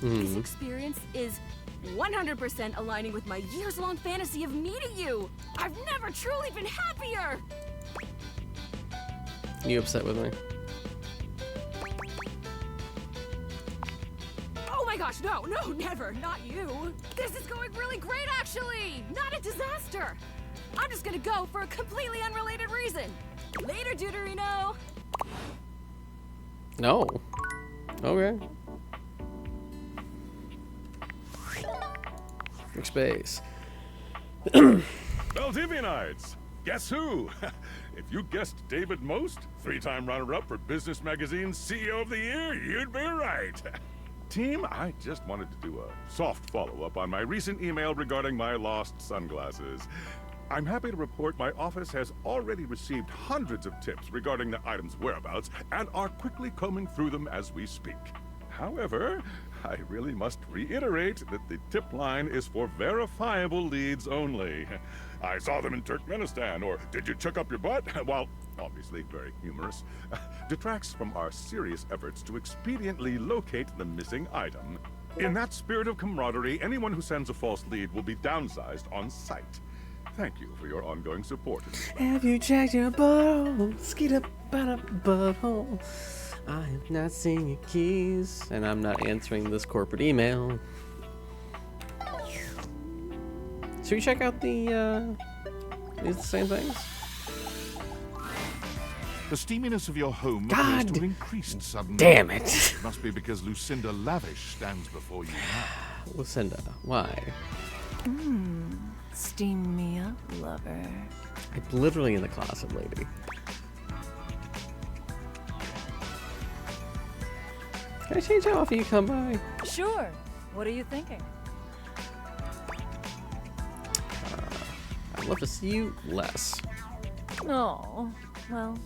S7: This experience is 100% aligning with my years-long fantasy of meeting you. I've never truly been happier.
S1: You upset with me?
S7: Oh my gosh, no, never, not you. This is going really great, actually. Not a disaster. I'm just gonna go for a completely unrelated reason. Later, Deuterino.
S1: No. Okay. Quick space.
S10: Valdivianites! Guess who? If you guessed David Most, 3-time runner-up for Business Magazine's CEO of the Year, you'd be right. Team, I just wanted to do a soft follow-up on my recent email regarding my lost sunglasses. I'm happy to report my office has already received hundreds of tips regarding the item's whereabouts and are quickly combing through them as we speak. However, I really must reiterate that the tip line is for verifiable leads only. I saw them in Turkmenistan, or did you check up your butt? While obviously very humorous, detracts from our serious efforts to expediently locate the missing item. In that spirit of camaraderie, anyone who sends a false lead will be downsized on sight. Thank you for your ongoing support.
S1: Have you checked your butthole? Skeet up about a butthole. I have not seen your keys, and I'm not answering this corporate email. Should we check out the same things?
S3: The steaminess of your home
S1: God
S3: appears to have increased suddenly.
S1: damn it.
S3: It must be because Lucinda Lavish stands before you now.
S1: Lucinda, why?
S7: Steam me up, lover.
S1: I'm literally in the closet, lady. Can I change how often you come by?
S14: Sure. What are you thinking?
S1: I'd love to see you less.
S14: Oh, well,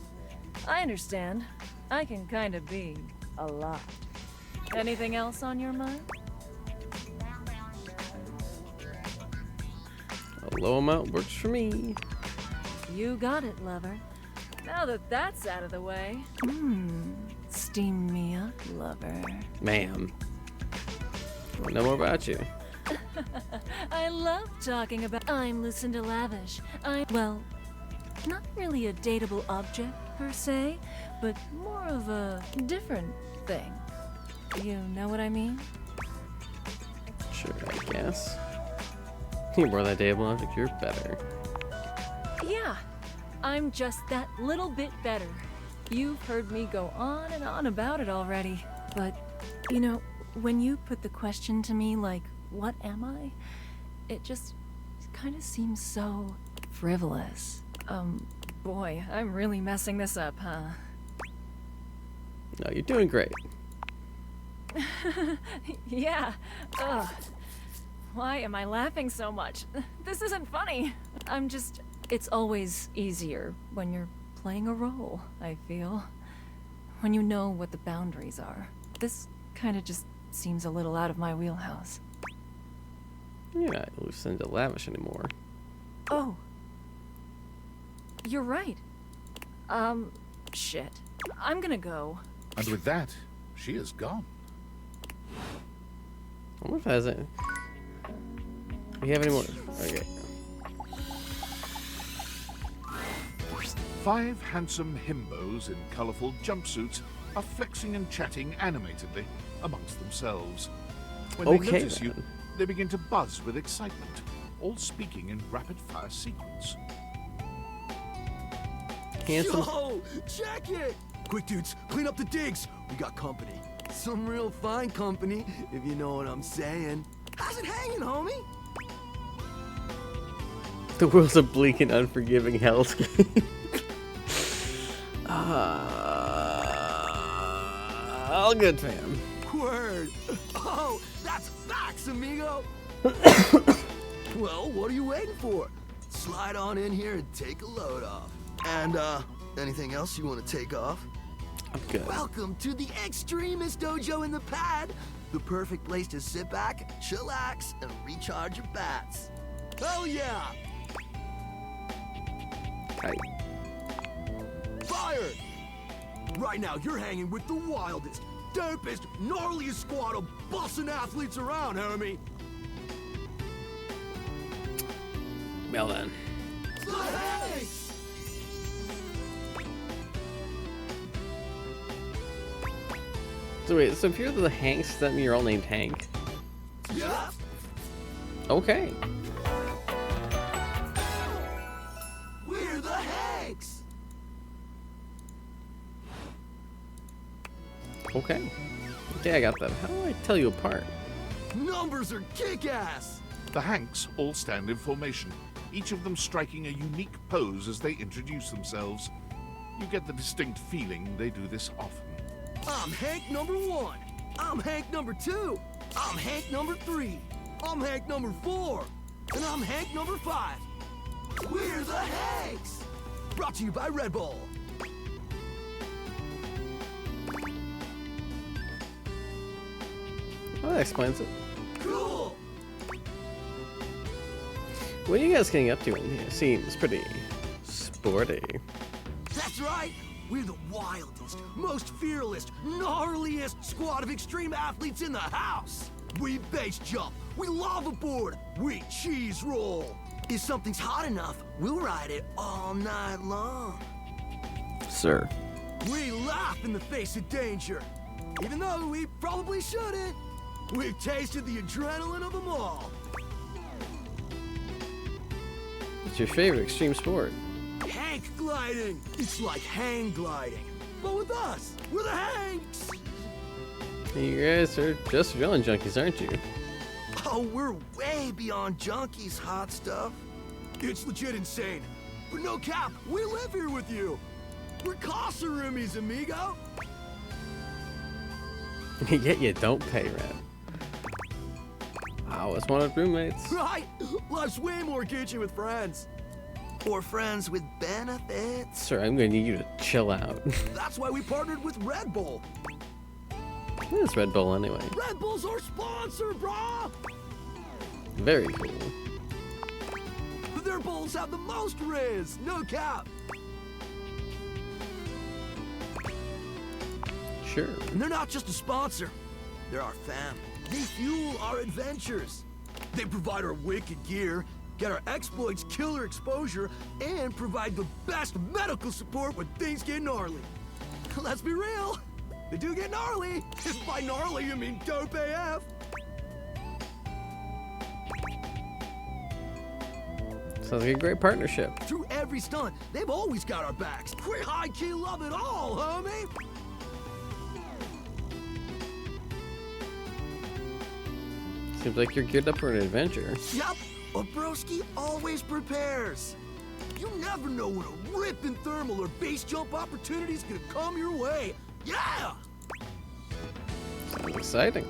S14: I understand. I can kind of be a lot. Anything else on your mind?
S1: A low amount works for me.
S14: You got it, lover. Now that that's out of the way.
S7: Steam me up, lover.
S1: Ma'am. I wanna know more about you.
S14: I love talking about. I'm Lucinda Lavish. Well, not really a dateable object per se, but more of a different thing. You know what I mean?
S1: Sure, I guess. You're more that dateable object, you're better.
S14: Yeah, I'm just that little bit better. You've heard me go on and on about it already.
S7: But, you know, when you put the question to me like, what am I? It just kind of seems so frivolous.
S14: Boy, I'm really messing this up, huh?
S1: No, you're doing great.
S14: Yeah. Ugh. Why am I laughing so much? This isn't funny.
S7: It's always easier when you're playing a role, I feel. When you know what the boundaries are. This kind of just seems a little out of my wheelhouse.
S1: You're not Lucinda Lavish anymore.
S7: Oh. You're right. Shit. I'm gonna go.
S3: And with that, she is gone.
S1: I wonder if it has it. Do you have any more? Okay.
S3: 5 handsome himbos in colourful jumpsuits are flexing and chatting animatedly amongst themselves. When they
S1: Okay,
S3: notice you,
S1: then.
S3: they begin to buzz with excitement, all speaking in rapid-fire sequence.
S1: Handsome.
S9: Yo, check it! Quick, dudes, clean up the digs. We got company. Some real fine company, if you know what I'm saying. How's it hanging, homie?
S1: The world's a bleak and unforgiving hellscape. All good, fam.
S9: Word. Oh, that's facts, amigo. Well, what are you waiting for? Slide on in here and take a load off. And, anything else you want to take off?
S1: I'm good.
S9: Welcome to the extremist dojo in the pad. The perfect place to sit back, chillax, and recharge your bats. Hell yeah! Fire! Right now, you're hanging with the wildest, dopest, gnarliest squad of bussin' athletes around, homie.
S1: Well then.
S9: Hey!
S1: So wait, so if you're the Hanks, does that mean you're all named Hank?
S9: Yeah.
S1: Okay.
S9: We're the Hanks!
S1: Okay. Okay, I got that. How do I tell you apart?
S9: Numbers are kick-ass!
S3: The Hanks all stand in formation, each of them striking a unique pose as they introduce themselves. You get the distinct feeling they do this often.
S9: I'm Hank number 1. I'm Hank number 2. I'm Hank number 3. I'm Hank number 4. And I'm Hank number 5. We're the Hanks! Brought to you by Red Bull.
S1: Well, that explains it.
S9: Cool!
S1: What are you guys getting up to in here? Seems pretty sporty.
S9: That's right! We're the wildest, most fearless, gnarliest squad of extreme athletes in the house! We base jump. We lava board. We cheese roll. If something's hot enough, we'll ride it all night long.
S1: Sir.
S9: We laugh in the face of danger. Even though we probably shouldn't. We've tasted the adrenaline of them all.
S1: What's your favorite extreme sport?
S9: Hank gliding. It's like hang gliding. But with us, we're the Hanks.
S1: You guys are just villain junkies, aren't you?
S9: Oh, we're way beyond junkies, hot stuff. It's legit insane. But no cap, we live here with you. We're Casa roomies, amigo.
S1: Yet you don't pay rent. I always wanted roommates.
S9: Right? Life's way more kitschy with friends. Or friends with benefits.
S1: Sir, I'm gonna need you to chill out.
S9: That's why we partnered with Red Bull.
S1: What is Red Bull anyway?
S9: Red Bull's our sponsor, brah!
S1: Very cool.
S9: Their bowls have the most riz, no cap.
S1: Sure.
S9: And they're not just a sponsor. They're our fam. They fuel our adventures. They provide our wicked gear, get our exploits killer exposure, and provide the best medical support when things get gnarly. Let's be real. They do get gnarly. If by gnarly you mean dope AF.
S1: Sounds like a great partnership.
S9: Through every stunt, they've always got our backs. We high-key love it all, homie.
S1: Seems like you're geared up for an adventure.
S9: Yep, a broski always prepares. You never know when a ripping thermal or base jump opportunity's gonna come your way. Yeah!
S1: Sounds exciting.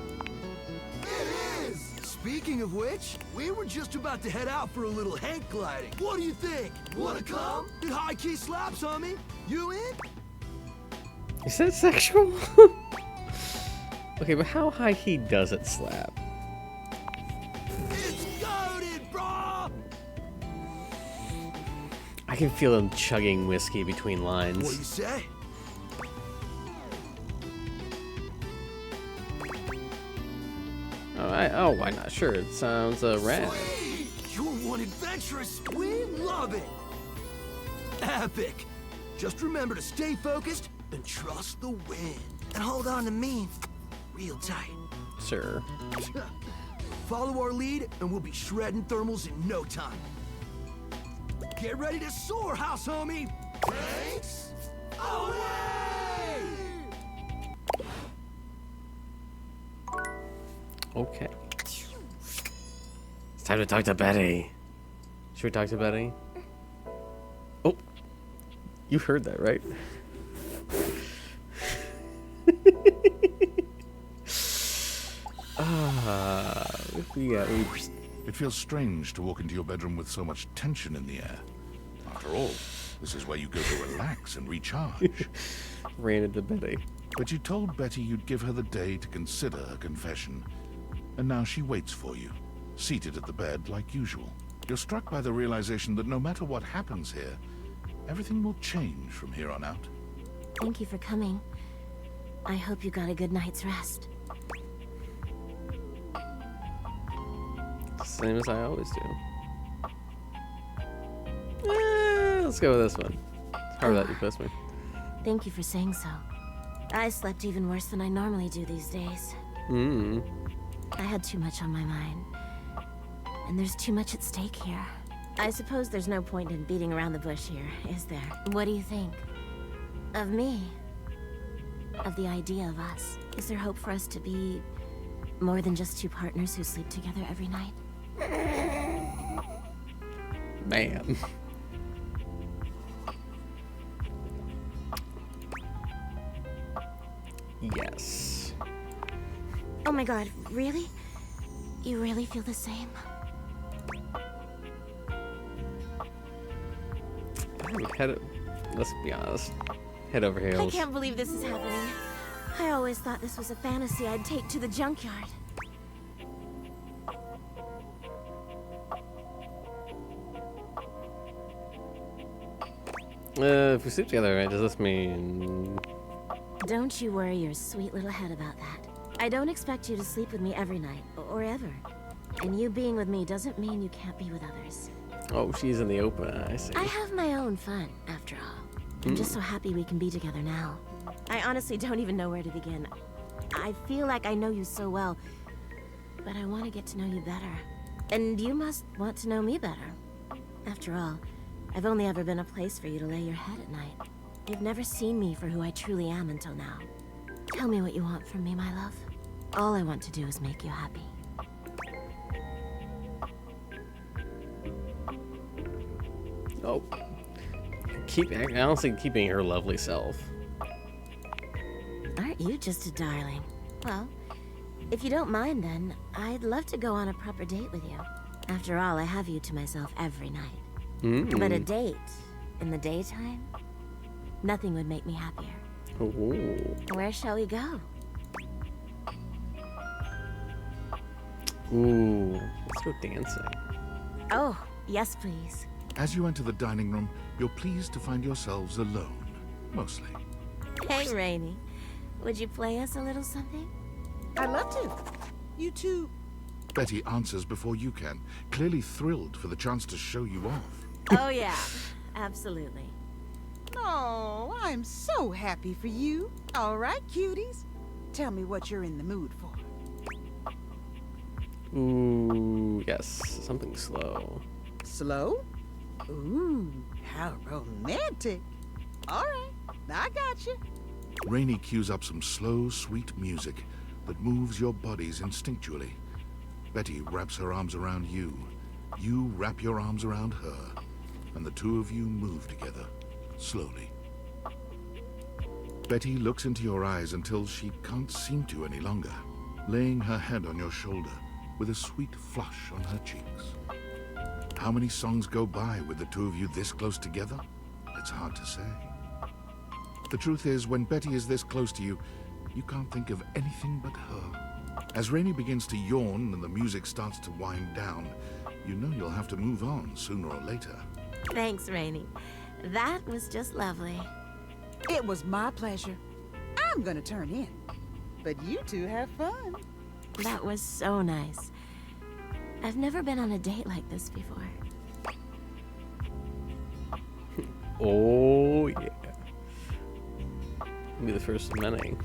S9: It is! Speaking of which, we were just about to head out for a little Hank gliding. What do you think? Wanna come? It high-key slaps, homie. You in?
S1: Is that sexual? Okay, but how high key does it slap?
S9: It's goated, brah!
S1: I can feel them chugging whiskey between lines.
S9: What do you say?
S1: Oh, why not? Sure, it sounds rad.
S9: Sweet! You're one adventurous. We love it. Epic. Just remember to stay focused and trust the wind. And hold on to me real tight.
S1: Sir.
S9: Follow our lead and we'll be shredding thermals in no time. Get ready to soar, house homie. Thanks. Away!
S1: Okay. It's time to talk to Betty. Should we talk to Betty? Oh. You heard that, right?
S3: It feels strange to walk into your bedroom with so much tension in the air. After all, this is where you go to relax and recharge.
S1: Ran into Betty.
S3: But you told Betty you'd give her the day to consider her confession. And now she waits for you, seated at the bed like usual. You're struck by the realization that no matter what happens here, everything will change from here on out.
S12: Thank you for coming. I hope you got a good night's rest.
S1: Same as I always do. Let's go with this one. Sorry that you pissed me.
S12: Thank you for saying so. I slept even worse than I normally do these days. I had too much on my mind. And there's too much at stake here. I suppose there's no point in beating around the bush here, is there? What do you think? Of me? Of the idea of us? Is there hope for us to be more than just two partners who sleep together every night?
S1: Man. Yes.
S12: Oh my god, really? You really feel the same?
S1: Let's be honest. Head over
S12: I
S1: heels.
S12: can't believe this is happening. I always thought this was a fantasy I'd take to the junkyard.
S1: If we sleep together, right, does this mean...
S12: Don't you worry your sweet little head about that. I don't expect you to sleep with me every night, or ever. And you being with me doesn't mean you can't be with others.
S1: Oh, she's in the open, I see.
S12: I have my own fun, after all. I'm just so happy we can be together now. I honestly don't even know where to begin. I feel like I know you so well, but I want to get to know you better. And you must want to know me better. After all, I've only ever been a place for you to lay your head at night. You've never seen me for who I truly am until now. Tell me what you want from me, my love. All I want to do is make you happy.
S1: Oh. Honestly, keeping her lovely self.
S12: Aren't you just a darling? Well, if you don't mind then, I'd love to go on a proper date with you. After all, I have you to myself every night. But a date in the daytime? Nothing would make me happier.
S1: Ooh.
S12: Where shall we go?
S1: Ooh. Let's go dancing.
S12: Oh, yes please.
S3: As you enter the dining room, you're pleased to find yourselves alone, mostly.
S12: Hey, Rainy. Would you play us a little something?
S15: I'd love to. You two...
S3: Betty answers before you can, clearly thrilled for the chance to show you off.
S12: Oh yeah, absolutely.
S15: Oh, I'm so happy for you. All right, cuties. Tell me what you're in the mood for.
S1: Ooh, yes. Something slow.
S15: Slow? Ooh, how romantic. All right, I got you.
S3: Rainy cues up some slow, sweet music that moves your bodies instinctually. Betty wraps her arms around you. You wrap your arms around her, and the two of you move together, slowly. Betty looks into your eyes until she can't seem to any longer, laying her head on your shoulder with a sweet flush on her cheeks. How many songs go by with the two of you this close together? It's hard to say. The truth is, when Betty is this close to you, you can't think of anything but her. As Rainy begins to yawn and the music starts to wind down, you know you'll have to move on sooner or later.
S12: Thanks, Rainy. That was just lovely.
S15: It was my pleasure. I'm gonna turn in. But you two have fun.
S12: That was so nice. I've never been on a date like this before.
S1: Oh, yeah. Be the first of many.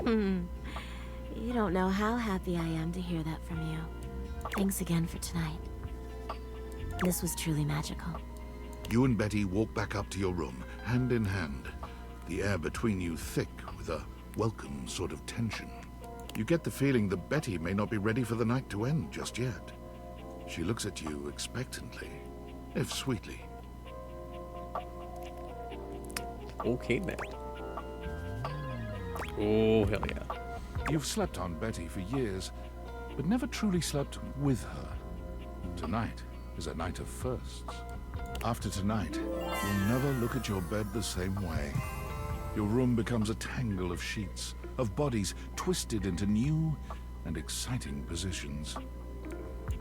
S12: You don't know how happy I am to hear that from you. Thanks again for tonight. This was truly magical.
S3: You and Betty walk back up to your room, hand in hand, the air between you thick with a welcome sort of tension. You get the feeling that Betty may not be ready for the night to end just yet. She looks at you expectantly, if sweetly.
S1: Okay, then. Oh, hell yeah.
S3: You've slept on Betty for years, but never truly slept with her. Tonight is a night of firsts. After tonight, you'll never look at your bed the same way. Your room becomes a tangle of sheets, of bodies twisted into new and exciting positions.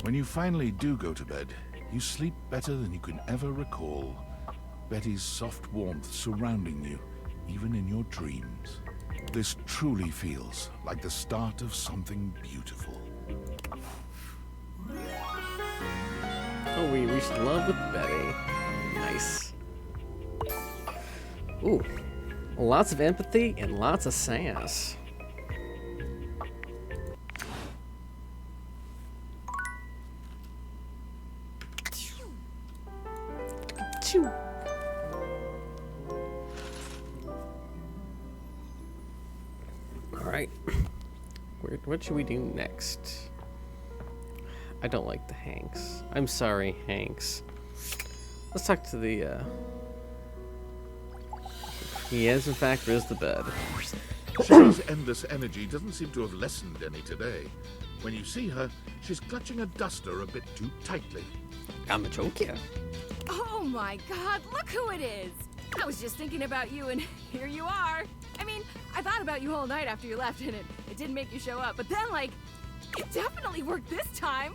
S3: When you finally do go to bed, you sleep better than you can ever recall. Betty's soft warmth surrounding you, even in your dreams. This truly feels like the start of something beautiful.
S1: Oh, we reached love with Betty. Nice. Ooh. Lots of empathy and lots of sass. Choo. Alright. What should we do next? I don't like the Hanks. I'm sorry, Hanks. Let's talk to the, He has, in fact, raised the bed.
S3: Sherry's endless energy doesn't seem to have lessened any today. When you see her, she's clutching a duster a bit too tightly.
S1: I'm a joker.
S7: Oh my god, look who it is! I was just thinking about you and here you are. I mean, I thought about you all night after you left and it didn't make you show up, but then like, it definitely worked this time.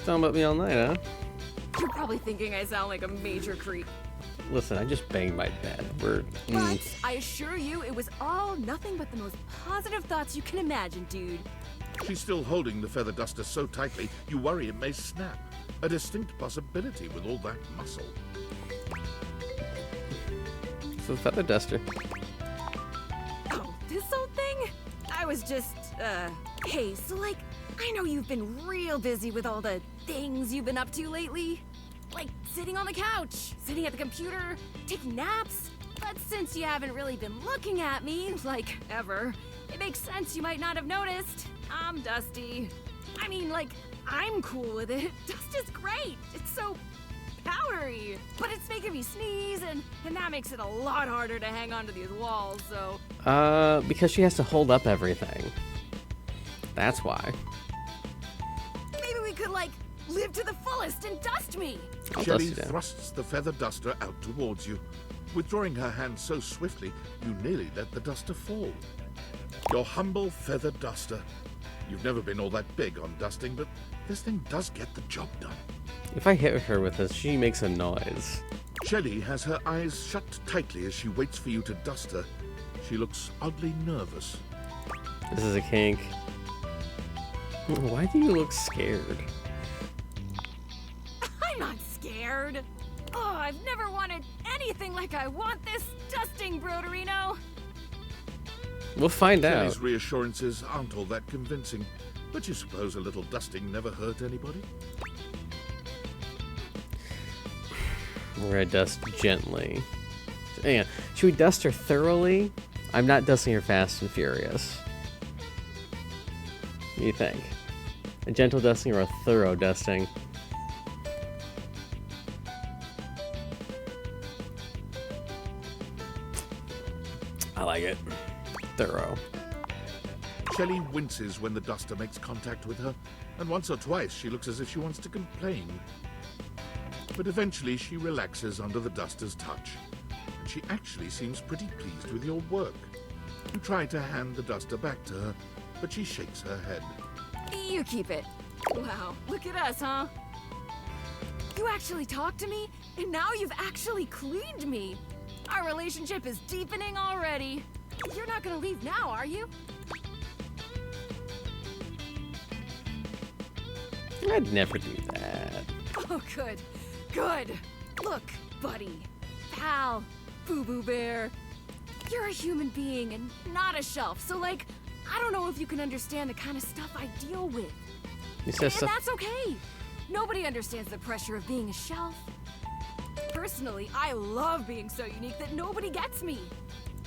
S1: Talking about me all night, huh?
S7: You're probably thinking I sound like a major creep.
S1: Listen, I just banged my bed.
S7: But I assure you, it was all nothing but the most positive thoughts you can imagine, dude.
S3: She's still holding the feather duster so tightly, you worry it may snap. A distinct possibility with all that muscle.
S1: It's a feather duster.
S7: Oh, this old thing? I was just, hey, so like, I know you've been real busy with all the things you've been up to lately. Like sitting on the couch, sitting at the computer, taking naps. But since you haven't really been looking at me, like, ever, it makes sense you might not have noticed. I'm Dusty. I mean, like, I'm cool with it. Dust is great. It's so powdery. But it's making me sneeze, and that makes it a lot harder to hang onto these walls, so...
S1: Because she has to hold up everything. That's why.
S7: Maybe we could, like, live to the fullest and dust me.
S3: Shelly thrusts the feather duster out towards you. Withdrawing her hand so swiftly, you nearly let the duster fall. Your humble feather duster. You've never been all that big on dusting, but this thing does get the job done.
S1: If I hit her with this, she makes a noise.
S3: Shelly has her eyes shut tightly as she waits for you to dust her. She looks oddly nervous.
S1: This is a kink. Why do you look scared?
S7: I'm not scared. Oh, I've never wanted anything like I want this dusting, Broderino.
S1: We'll find out.
S3: Shelly's reassurances aren't all that convincing, but you suppose a little dusting never hurt anybody?
S1: We're gonna dust gently. Hang on. Should we dust her thoroughly? I'm not dusting her fast and furious. What do you think? A gentle dusting or a thorough dusting? I like it. Thorough.
S3: Shelly winces when the duster makes contact with her, and once or twice she looks as if she wants to complain. But eventually she relaxes under the duster's touch, and she actually seems pretty pleased with your work. You try to hand the duster back to her, but she shakes her head.
S7: You keep it. Wow, look at us, huh? You actually talked to me, and now you've actually cleaned me. Our relationship is deepening already. You're not gonna leave now, are you?
S1: I'd never do that.
S7: Oh, good. Good. Look, buddy, pal, Boo-Boo Bear. You're a human being and not a shelf, so, like, I don't know if you can understand the kind of stuff I deal with.
S1: You said
S7: And that's okay. Nobody understands the pressure of being a shelf. Personally, I love being so unique that nobody gets me.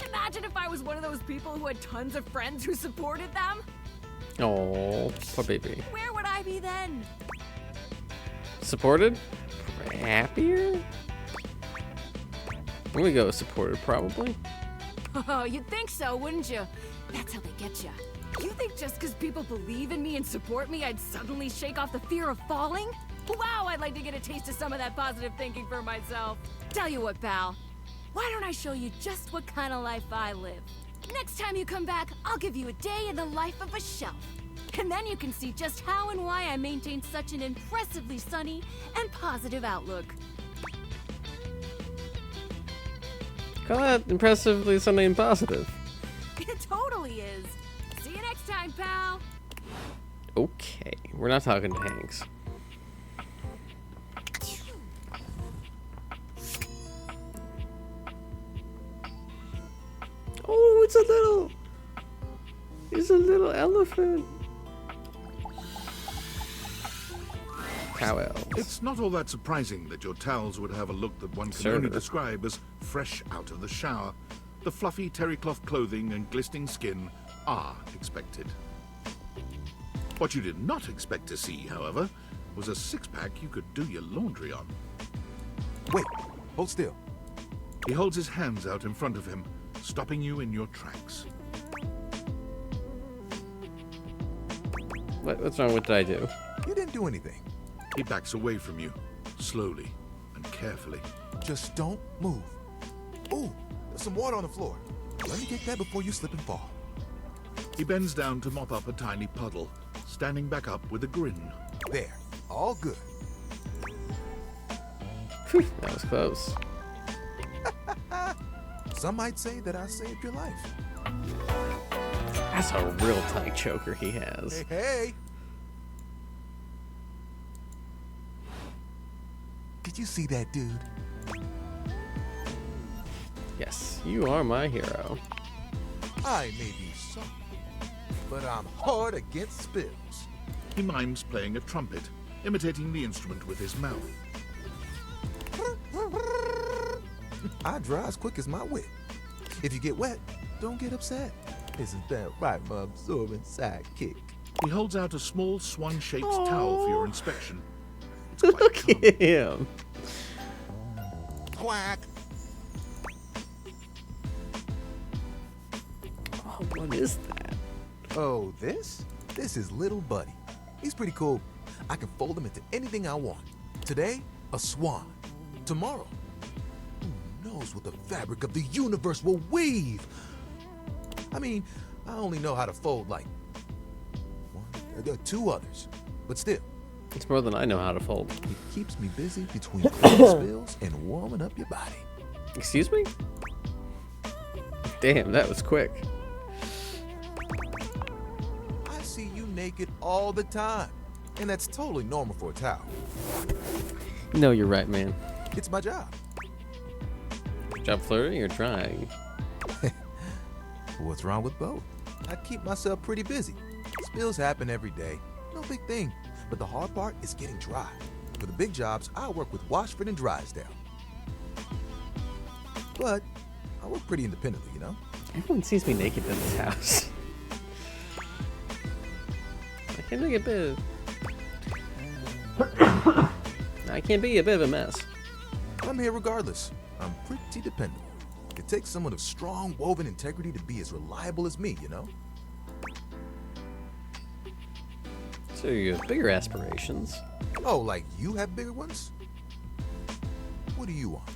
S7: Imagine if I was one of those people who had tons of friends who supported them.
S1: Oh, poor baby.
S7: Where would I be then?
S1: Supported? Happier? I'm gonna go supported, probably.
S7: Oh, you'd think so, wouldn't you? That's how they get you. You think just because people believe in me and support me, I'd suddenly shake off the fear of falling? Wow, I'd like to get a taste of some of that positive thinking for myself. Tell you what, pal. Why don't I show you just what kind of life I live? Next time you come back, I'll give you a day in the life of a shelf. And then you can see just how and why I maintain such an impressively sunny and positive outlook.
S1: Call that impressively sunny and positive.
S7: It totally is. See you next time, pal.
S1: Okay, we're not talking to Hanks. Oh, it's a little elephant. Cow elves.
S3: It's not all that surprising that your towels would have a look that one can
S1: Sure.
S3: only describe as fresh out of the shower. The fluffy terry cloth clothing and glistening skin are expected. What you did not expect to see, however, was a six-pack you could do your laundry on.
S16: Wait, hold still.
S3: He holds his hands out in front of him, stopping you in your tracks.
S1: What's wrong? What did I do?
S16: You didn't do anything.
S3: He backs away from you, slowly and carefully.
S16: Just don't move. Ooh, there's some water on the floor. Let me get that before you slip and fall.
S3: He bends down to mop up a tiny puddle, standing back up with a grin.
S16: There, all good.
S1: Phew, that was close.
S16: Some might say that I saved your life.
S1: That's a real tight choker he has.
S16: Hey, hey! Did you see that dude?
S1: Yes, you are my hero.
S16: I may be soft, but I'm hard against spills.
S3: He mimes playing a trumpet, imitating the instrument with his mouth.
S16: I dry as quick as my whip. If you get wet, don't get upset. Isn't that right, my absorbent sidekick?
S3: He holds out a small swan-shaped towel for your inspection. It's
S1: Look at him.
S16: Quack.
S1: Oh, what is that?
S16: Oh, this? This is Little Buddy. He's pretty cool. I can fold him into anything I want. Today, a swan. Tomorrow, who knows what the fabric of the universe will weave? I mean, I only know how to fold like two others, but still.
S1: It's more than I know how to fold.
S16: It keeps me busy between cleaning spills and warming up your body.
S1: Excuse me? Damn, that was quick.
S16: I see you naked all the time, and that's totally normal for a towel.
S1: No, you're right, man.
S16: It's my job.
S1: Job flirting or drying?
S16: What's wrong with both? I keep myself pretty busy. Spills happen every day. No big thing. But the hard part is getting dry. For the big jobs, I work with Washford and Drysdale. But I work pretty independently, you know?
S1: Everyone sees me naked in this house. I can make a bit of... I can be a bit of a mess.
S16: I'm here regardless. I'm pretty dependable. It takes someone of strong woven integrity to be as reliable as me, you know?
S1: So you have bigger aspirations.
S16: Oh, like you have bigger ones? What do you want?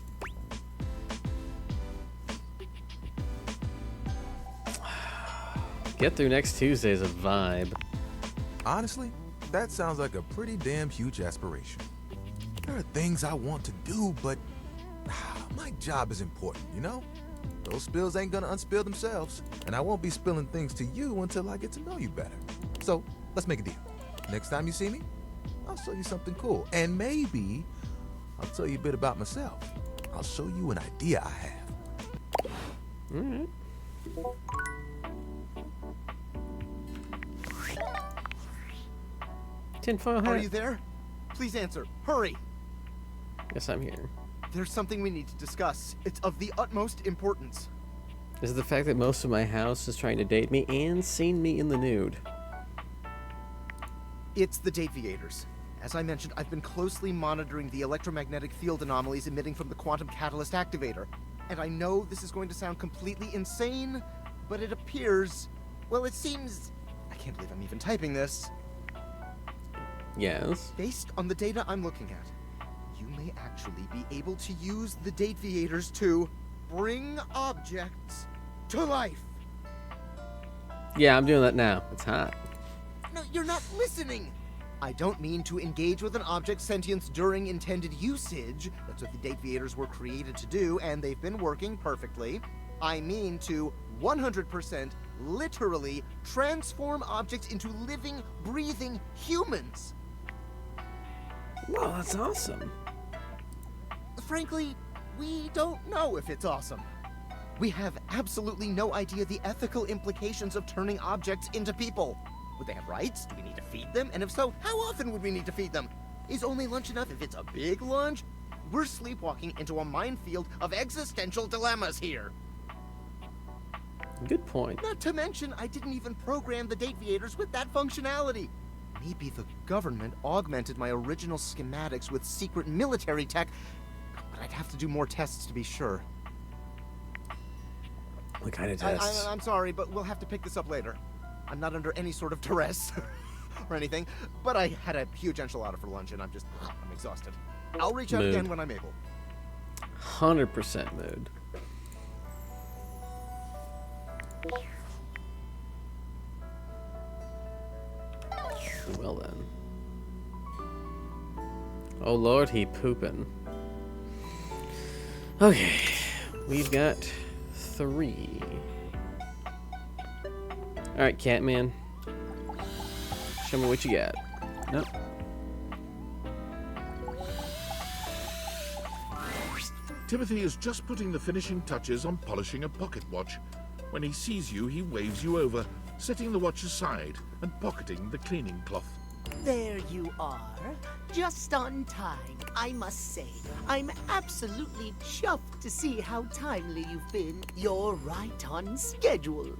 S1: Get through next Tuesday is a vibe.
S16: Honestly, that sounds like a pretty damn huge aspiration. There are things I want to do, but my job is important, you know? Those spills ain't gonna unspill themselves, and I won't be spilling things to you until I get to know you better. So, let's make a deal. Next time you see me, I'll show you something cool. And maybe I'll tell you a bit about myself. I'll show you an idea I have.
S1: Alright. Tinfoil hat.
S6: Are you there? Please answer. Hurry!
S1: Yes, I'm here.
S6: There's something we need to discuss. It's of the utmost importance.
S1: Is it the fact that most of my house is trying to date me and seen me in the nude?
S6: It's the Dateviators. As I mentioned, I've been closely monitoring the electromagnetic field anomalies emitting from the quantum catalyst activator. And I know this is going to sound completely insane, but it appears... Well, it seems... I can't believe I'm even typing this.
S1: Yes.
S6: Based on the data I'm looking at, you may actually be able to use the Dateviators to bring objects to life.
S1: Yeah, I'm doing that now. It's hot.
S6: No, you're not listening! I don't mean to engage with an object's sentience during intended usage. That's what the Dateviators were created to do, and they've been working perfectly. I mean to 100% literally transform objects into living, breathing humans.
S1: Wow, that's awesome.
S6: Frankly, we don't know if it's awesome. We have absolutely no idea the ethical implications of turning objects into people. Would they have rights? Do we need to feed them? And if so, how often would we need to feed them? Is only lunch enough if it's a big lunch? We're sleepwalking into a minefield of existential dilemmas here.
S1: Good point.
S6: Not to mention, I didn't even program the Dateviators with that functionality. Maybe the government augmented my original schematics with secret military tech, but I'd have to do more tests to be sure.
S1: What kind of tests?
S6: I'm sorry, but we'll have to pick this up later. I'm not under any sort of duress or anything, but I had a huge enchilada for lunch and I'm exhausted. I'll reach out again when I'm able.
S1: 100% mood. Well then. Oh lord, he pooping. Okay, we've got 3. Alright, Catman. Show me what you got. Nope.
S3: Timothy is just putting the finishing touches on polishing a pocket watch. When he sees you, he waves you over, setting the watch aside and pocketing the cleaning cloth.
S5: There you are. Just on time, I must say. I'm absolutely chuffed to see how timely you've been. You're right on schedule.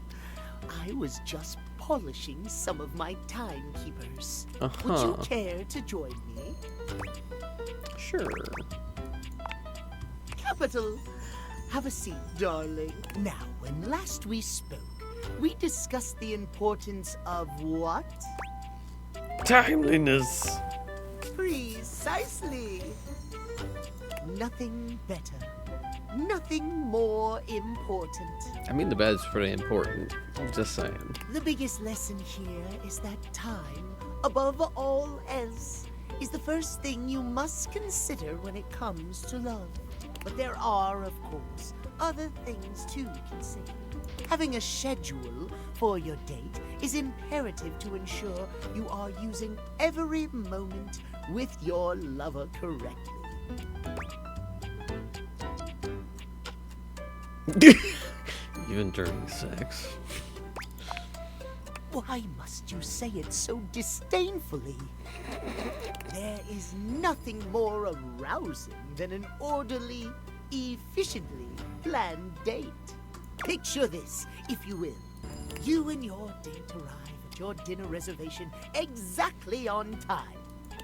S5: I was just polishing some of my timekeepers. Would you care to join me?
S1: Sure.
S5: Capital. Have a seat, darling. Now, when last we spoke, we discussed the importance of what?
S1: Timeliness.
S5: Precisely. Nothing better. Nothing more important.
S1: I mean, the bed's pretty important. I'm just saying.
S5: The biggest lesson here is that time, above all else, is the first thing you must consider when it comes to love. But there are, of course, other things to consider. Having a schedule for your date is imperative to ensure you are using every moment with your lover correctly.
S1: Even during sex.
S5: Why must you say it so disdainfully? There is nothing more arousing than an orderly, efficiently planned date. Picture this, if you will. You and your date arrive at your dinner reservation exactly on time.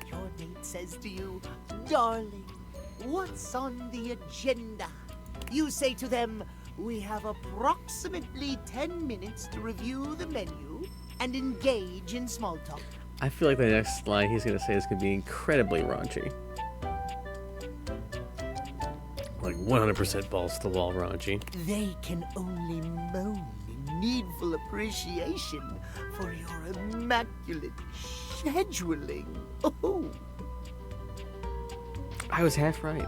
S5: Your date says to you, "Darling, what's on the agenda?" You say to them, "We have approximately 10 minutes to review the menu and engage in small talk."
S1: I feel like the next line he's going to say is going to be incredibly raunchy. Like 100% balls to the wall raunchy.
S5: They can only moan in needful appreciation for your immaculate scheduling. Oh.
S1: I was half right.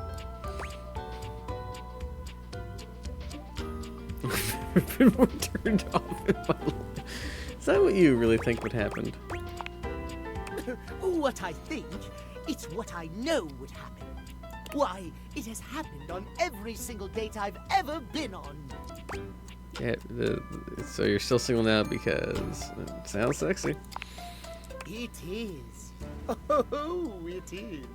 S1: I've been more turned off in my life. Is that what you really think would happen?
S5: What I think, it's what I know would happen. Why, it has happened on every single date I've ever been on.
S1: Yeah, so you're still single now because it sounds sexy.
S5: It is. Oh, it is.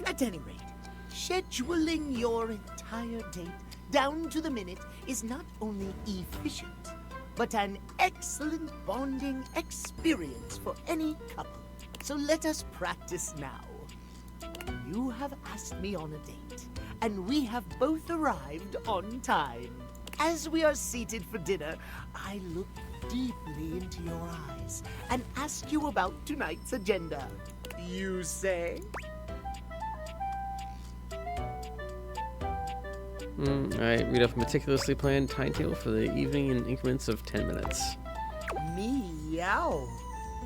S5: At any rate, scheduling your entire date down to the minute is not only efficient, but an excellent bonding experience for any couple. So let us practice now. You have asked me on a date, and we have both arrived on time. As we are seated for dinner, I look deeply into your eyes and ask you about tonight's agenda. You say?
S1: I read off a meticulously planned timetable for the evening in increments of 10 minutes.
S5: Meow.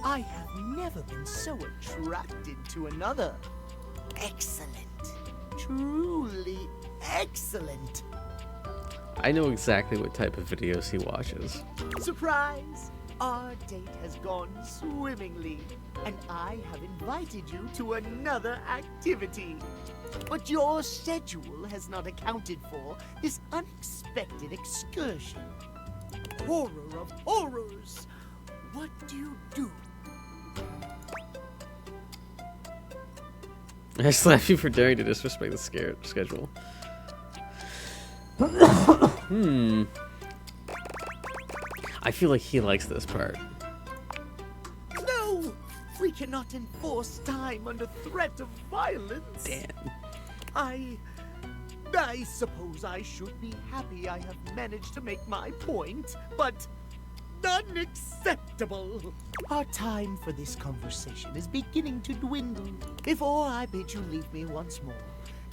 S5: I have never been so attracted to another. Excellent. Truly excellent.
S1: I know exactly what type of videos he watches.
S5: Surprise! Our date has gone swimmingly, and I have invited you to another activity. But your schedule has not accounted for this unexpected excursion. Horror of horrors! What do you do?
S1: I slap you for daring to disrespect the schedule. I feel like he likes this part.
S5: No! We cannot enforce time under threat of violence.
S1: Damn.
S5: I suppose I should be happy I have managed to make my point, but unacceptable. Our time for this conversation is beginning to dwindle. Before I bid you leave me once more,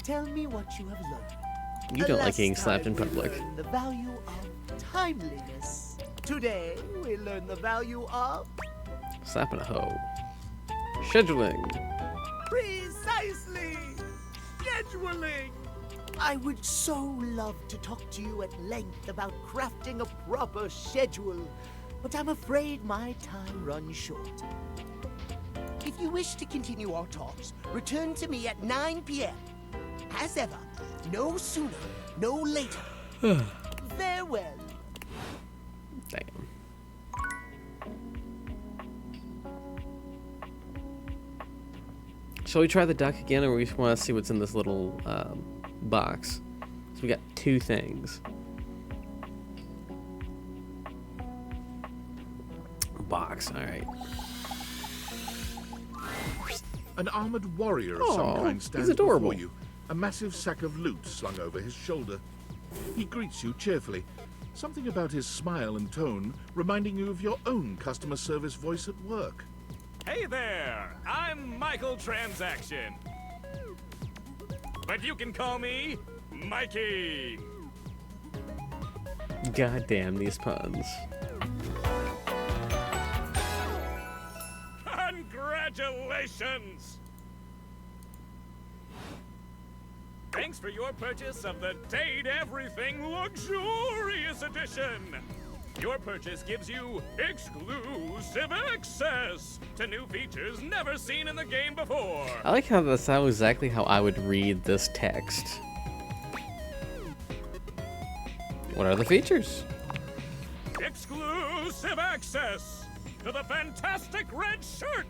S5: tell me what you have learned.
S1: You don't like getting slapped in public.
S5: We learned the value of timeliness. Today, we learn the value of
S1: Slapping a hoe. Scheduling.
S5: precisely scheduling. I would so love to talk to you at length about crafting a proper schedule, but I'm afraid my time runs short. If you wish to continue our talks, return to me at 9 p.m. As ever, no sooner, no later. Farewell.
S1: Damn. Shall we try the duck again, or we want to see what's in this little box? So we got two things. Box, alright.
S3: An armored warrior of
S1: Aw,
S3: some kind
S1: he's
S3: stands
S1: adorable.
S3: before you, a massive sack of loot slung over his shoulder. He greets you cheerfully, something about his smile and tone reminding you of your own customer service voice at work.
S2: Hey there! I'm Michael Transaction. But you can call me Mikey.
S1: God damn these puns.
S2: Congratulations! Thanks for your purchase of the Date Everything Luxurious Edition. Your purchase gives you exclusive access to new features never seen in the game before.
S1: I like how that's how exactly how I would read this text. What are the features?
S2: Exclusive access to the fantastic red shirt.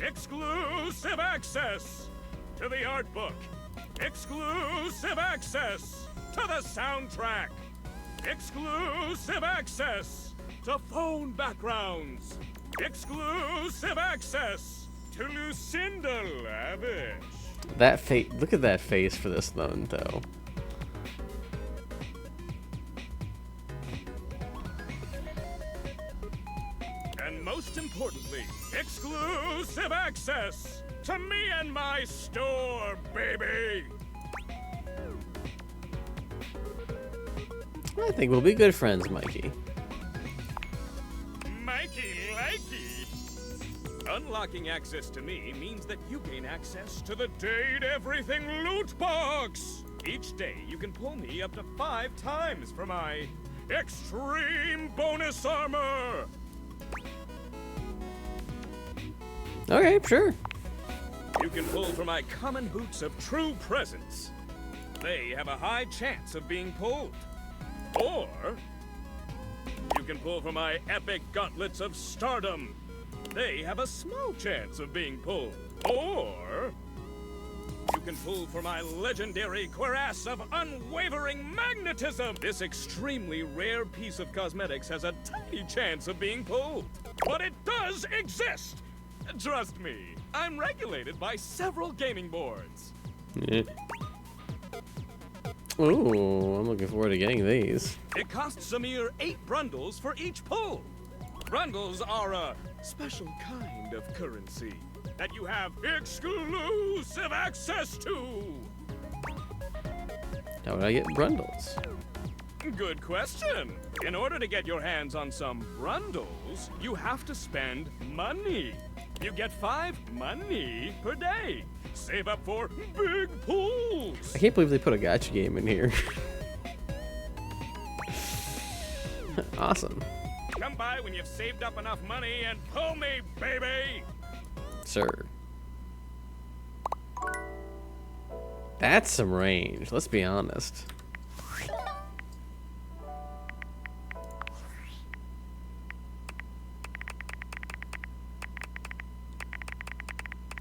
S2: Exclusive access to the art book. Exclusive access to the soundtrack. Exclusive access to phone backgrounds. Exclusive access to Lucinda Lavish.
S1: That face. Look at that face for this one, though.
S2: And most importantly, exclusive access to me and my store, baby.
S1: I think we'll be good friends, Mikey.
S2: Mikey likey. Unlocking access to me means that you gain access to the Date Everything loot box. Each day you can pull me up to 5 times for my extreme bonus armor.
S1: Okay, sure.
S2: You can pull for my common boots of true presence. They have a high chance of being pulled. Or you can pull for my epic gauntlets of stardom. They have a small chance of being pulled. Or you can pull for my legendary cuirass of unwavering magnetism. This extremely rare piece of cosmetics has a tiny chance of being pulled. But it does exist. Trust me, I'm regulated by several gaming boards.
S1: Yeah. Ooh, I'm looking forward to getting these.
S2: It costs a mere 8 brundles for each pull. Brundles are a special kind of currency that you have exclusive access to.
S1: How would I get brundles?
S2: Good question. In order to get your hands on some brundles, you have to spend money. You get 5 money per day. Save up for big pulls.
S1: I can't believe they put a gacha game in here. Awesome.
S2: Come by when you've saved up enough money and pull me, baby.
S1: Sir. That's some range, let's be honest.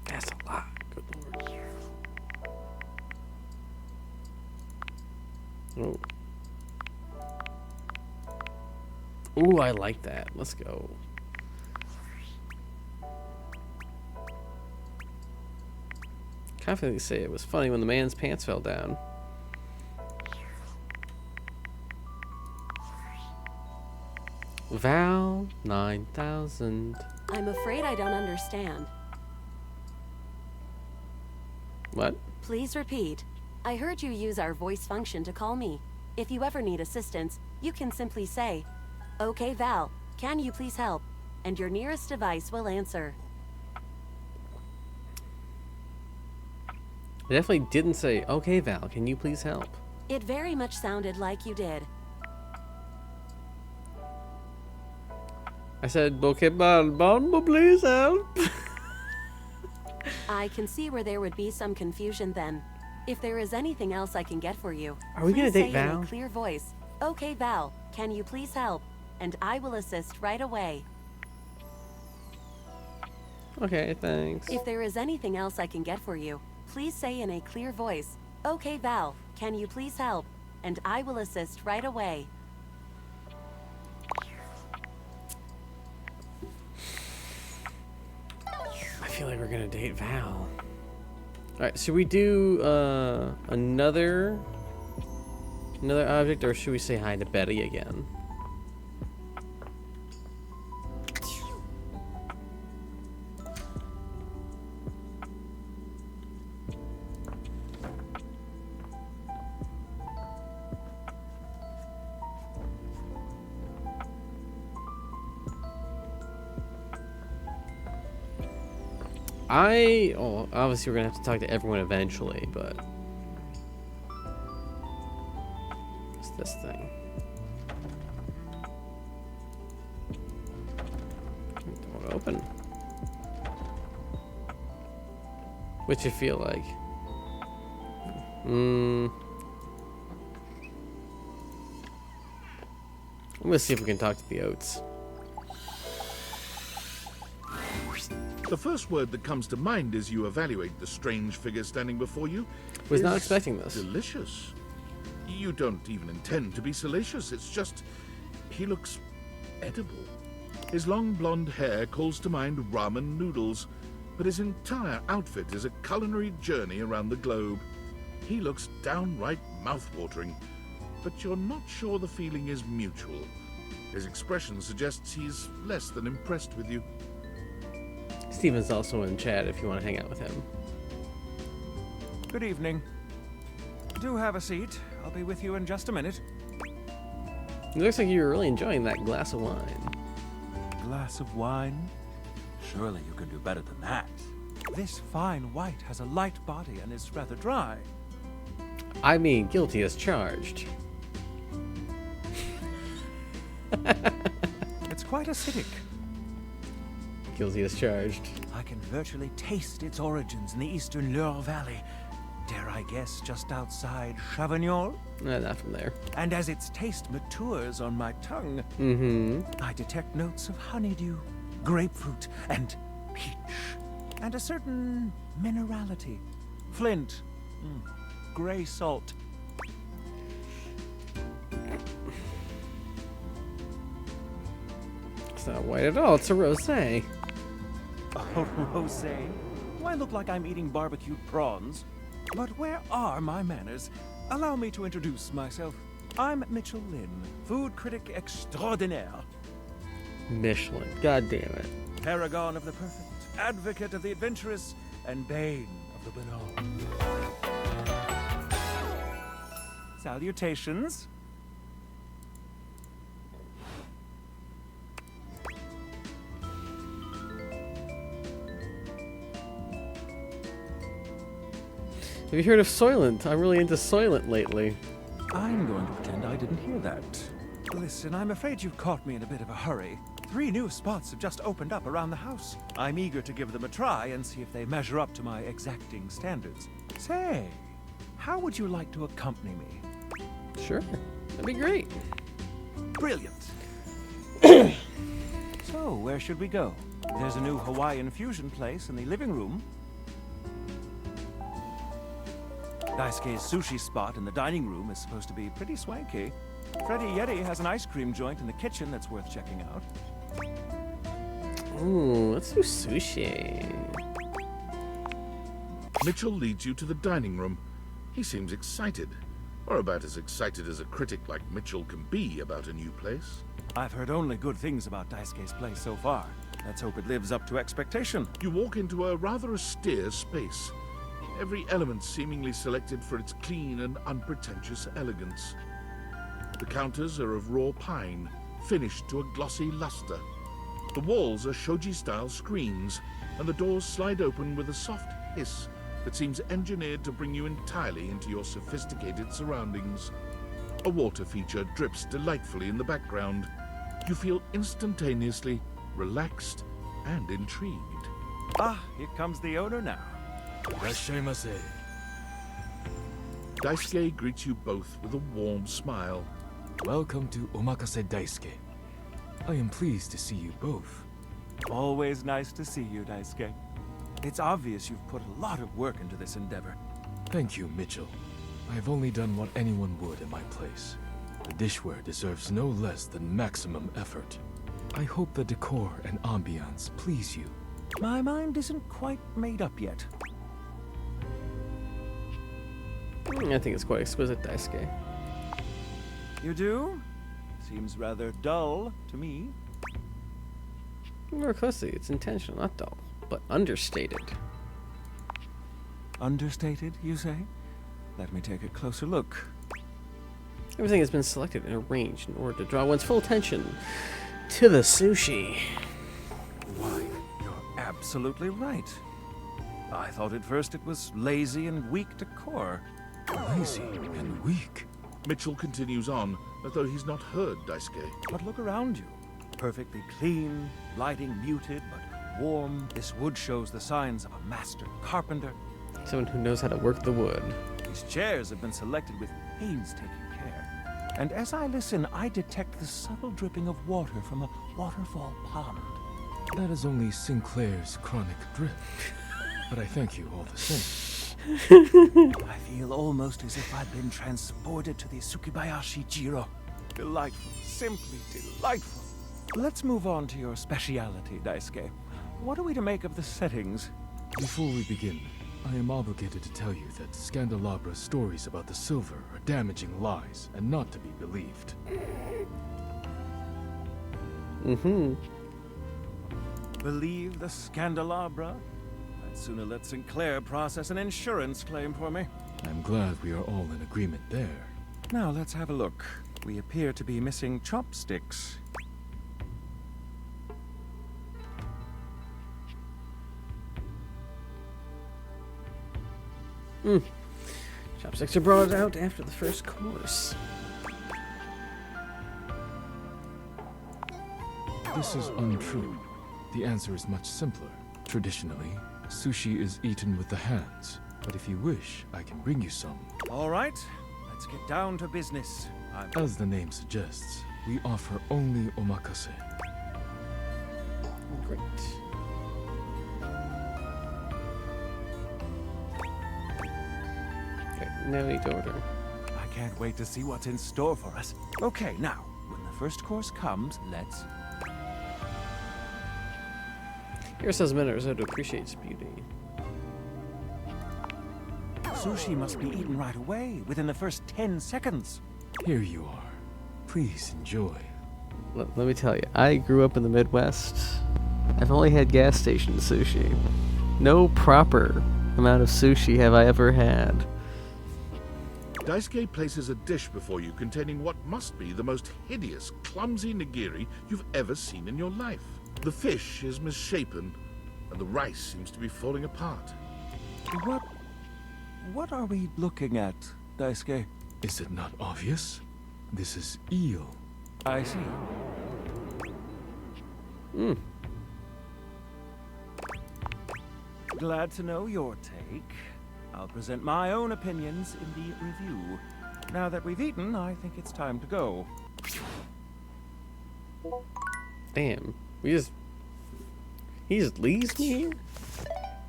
S1: That's a lot, good lord. Oh. Ooh, I like that. Let's go. Confidently say it was funny when the man's pants fell down. Val 9000.
S17: I'm afraid I don't understand.
S1: What?
S17: Please repeat. I heard you use our voice function to call me. If you ever need assistance, you can simply say, "Okay, Val, can you please help?" And your nearest device will answer.
S1: It definitely didn't say, okay, Val, can you please help?
S17: It very much sounded like you did.
S1: I said, Pokemon, please help.
S17: I can see where there would be some confusion then. If there is anything else I can get for you,
S1: Are we gonna
S17: please
S1: date
S17: say in
S1: Val?
S17: a clear voice, okay, Val, can you please help? And I will assist right away.
S1: Okay, thanks.
S17: If there is anything else I can get for you, please say in a clear voice, okay, Val, can you please help? And I will assist right away.
S1: I feel like we're gonna date Val. Alright, should we do another object, or should we say hi to Betty again? Obviously we're gonna have to talk to everyone eventually, but what's this thing? Don't open. What you feel like? I'm gonna see if we can talk to the oats.
S3: The first word that comes to mind as you evaluate the strange figure standing before you
S1: Was not
S3: is
S1: expecting this.
S3: delicious. You don't even intend to be salacious. It's just he looks edible. His long blonde hair calls to mind ramen noodles, but his entire outfit is a culinary journey around the globe. He looks downright mouth-watering, but you're not sure the feeling is mutual. His expression suggests he's less than impressed with you.
S1: Steven's also in chat if you want to hang out with him.
S18: Good evening. Do have a seat. I'll be with you in just a minute.
S1: It looks like you were really enjoying that glass of wine.
S18: Glass of wine? Surely you can do better than that. This fine white has a light body and is rather dry.
S1: I mean, guilty as charged.
S18: It's quite acidic.
S1: Guilty as charged.
S18: I can virtually taste its origins in the eastern Loire Valley. Dare I guess just outside Chavignol?
S1: Not from there.
S18: And as its taste matures on my tongue, I detect notes of honeydew, grapefruit, and peach. And a certain minerality. Flint. Gray salt.
S1: It's not white at all, it's a rosé.
S18: A rosé? Do I look like I'm eating barbecued prawns? But where are my manners? Allow me to introduce myself. I'm Mitchell Lynn, food critic extraordinaire.
S1: Michelin, god damn it.
S18: Paragon of the perfect, advocate of the adventurous, and bane of the banal. Salutations.
S1: Have you heard of Soylent? I'm really into Soylent lately.
S18: I'm going to pretend I didn't hear that. Listen, I'm afraid you've caught me in a bit of a hurry. 3 new spots have just opened up around the house. I'm eager to give them a try and see if they measure up to my exacting standards. Say, how would you like to accompany me?
S1: Sure, that'd be great.
S18: Brilliant. So, where should we go? There's a new Hawaiian fusion place in the living room. Daisuke's sushi spot in the dining room is supposed to be pretty swanky. Freddy Yeti has an ice cream joint in the kitchen that's worth checking out.
S1: Ooh, let's do sushi.
S3: Mitchell leads you to the dining room. He seems excited, or about as excited as a critic like Mitchell can be about a new place.
S18: I've heard only good things about Daisuke's place so far. Let's hope it lives up to expectation.
S3: You walk into a rather austere space. Every element seemingly selected for its clean and unpretentious elegance. The counters are of raw pine, finished to a glossy luster. The walls are shoji-style screens, and the doors slide open with a soft hiss that seems engineered to bring you entirely into your sophisticated surroundings. A water feature drips delightfully in the background. You feel instantaneously relaxed and intrigued.
S18: Ah, here comes the owner now.
S3: Daisuke greets you both with a warm smile.
S19: Welcome to Omakase Daisuke. I am pleased to see you both.
S18: Always nice to see you, Daisuke. It's obvious you've put a lot of work into this endeavor.
S19: Thank you, Mitchell. I have only done what anyone would in my place. The dishware deserves no less than maximum effort. I hope the decor and ambiance please you.
S18: My mind isn't quite made up yet.
S1: I think it's quite exquisite, Daisuke.
S18: You do? Seems rather dull to me.
S1: More closely, it's intentional, not dull, but understated.
S18: Understated, you say? Let me take a closer look.
S1: Everything has been selected and arranged in order to draw one's full attention to the sushi.
S18: Why, you're absolutely right. I thought at first it was lazy and weak decor.
S19: Lazy and weak?
S3: Mitchell continues on, as though he's not heard Daisuke.
S18: But look around you. Perfectly clean, lighting muted but warm. This wood shows the signs of a master carpenter.
S1: Someone who knows how to work the wood.
S18: These chairs have been selected with painstaking care. And as I listen, I detect the subtle dripping of water from a waterfall pond.
S19: That is only Sinclair's chronic drip. But I thank you all the same.
S18: I feel almost as if I've been transported to the Tsukibayashi Jiro. Delightful, simply delightful. Let's move on to your speciality, Daisuke. What are we to make of the settings?
S19: Before we begin, I am obligated to tell you that Scandalabra's stories about the silver are damaging lies and not to be believed.
S18: Believe the Scandalabra? I'd sooner let Sinclair process an insurance claim for me.
S19: I'm glad we are all in agreement there.
S18: Now let's have a look. We appear to be missing chopsticks.
S1: Chopsticks are brought out after the first course.
S19: This is untrue. The answer is much simpler. Traditionally, sushi is eaten with the hands, but if you wish, I can bring you some.
S18: All right, let's get down to business.
S19: As the name suggests, we offer only omakase.
S1: Great. Okay, now we need to order.
S18: I can't wait to see what's in store for us. Okay, now, when the first course comes, let's...
S1: Here says Minaruzoto appreciates beauty.
S18: Sushi must be eaten right away, within the first 10 seconds.
S19: Here you are. Please enjoy.
S1: Let me tell you, I grew up in the Midwest. I've only had gas station sushi. No proper amount of sushi have I ever had.
S3: Daisuke places a dish before you containing what must be the most hideous, clumsy nigiri you've ever seen in your life. The fish is misshapen, and the rice seems to be falling apart.
S18: What are we looking at, Daisuke?
S19: Is it not obvious? This is eel.
S18: I see. Glad to know your take. I'll present my own opinions in the review. Now that we've eaten, I think it's time to go.
S1: Damn. He just leaves me here?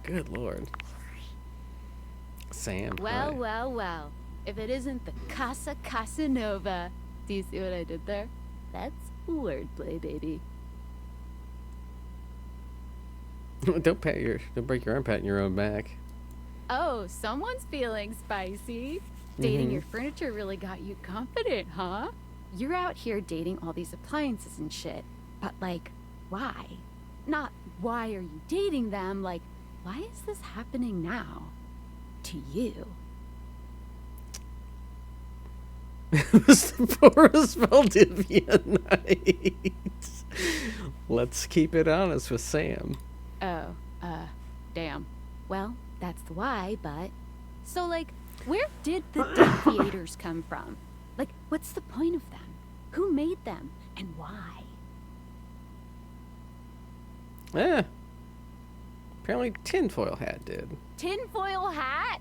S1: Good lord. Sam.
S20: Well,
S1: hi.
S20: well, well. If it isn't the Casa Casanova. Do you see what I did there? That's wordplay, baby.
S1: Don't break your arm patting your own back.
S20: Oh, someone's feeling spicy. Dating your furniture really got you confident, huh? You're out here dating all these appliances and shit. But, like, why? Not why are you dating them, like, why is this happening now? To you.
S1: Boris Valdivia Night. Let's keep it honest with Sam.
S20: Oh, damn. Well, that's the why, but... So, like, where did the Deviators come from? Like, what's the point of them? Who made them? And why?
S1: Apparently Tinfoil Hat did.
S20: Tinfoil Hat?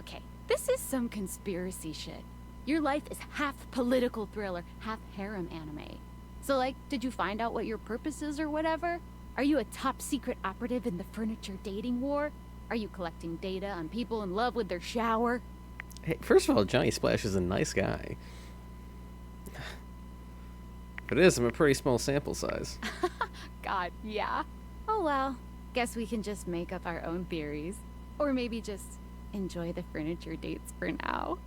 S20: Okay, this is some conspiracy shit. Your life is half political thriller, half harem anime. So, like, did you find out what your purpose is or whatever? Are you a top secret operative in the furniture dating war? Are you collecting data on people in love with their shower?
S1: Hey, first of all, Johnny Splash is a nice guy. But it is, I'm a pretty small sample size.
S20: God, yeah. Oh well, guess we can just make up our own theories. Or maybe just enjoy the furniture dates for now.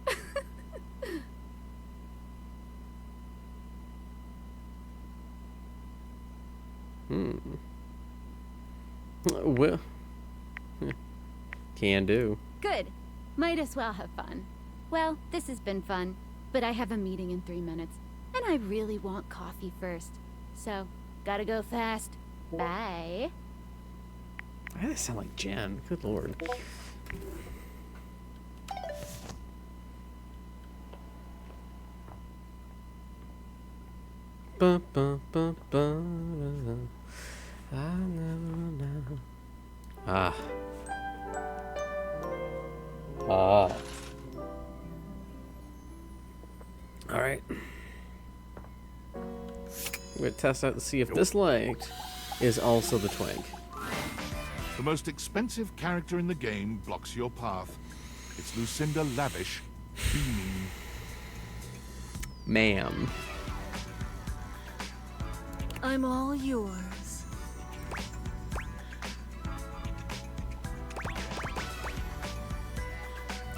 S1: Well, can do.
S20: Good. Might as well have fun. Well, this has been fun, but I have a meeting in 3 minutes, and I really want coffee first. So, gotta go fast. Bye.
S1: Why does that sound like Jen? Good lord. Ba, ba, ba, ba, I never know. Ah. Ah. Alright. I'm gonna test out to see if this light is also the twink.
S3: The most expensive character in the game blocks your path. It's Lucinda Lavish, beaming.
S1: Ma'am.
S14: I'm all yours.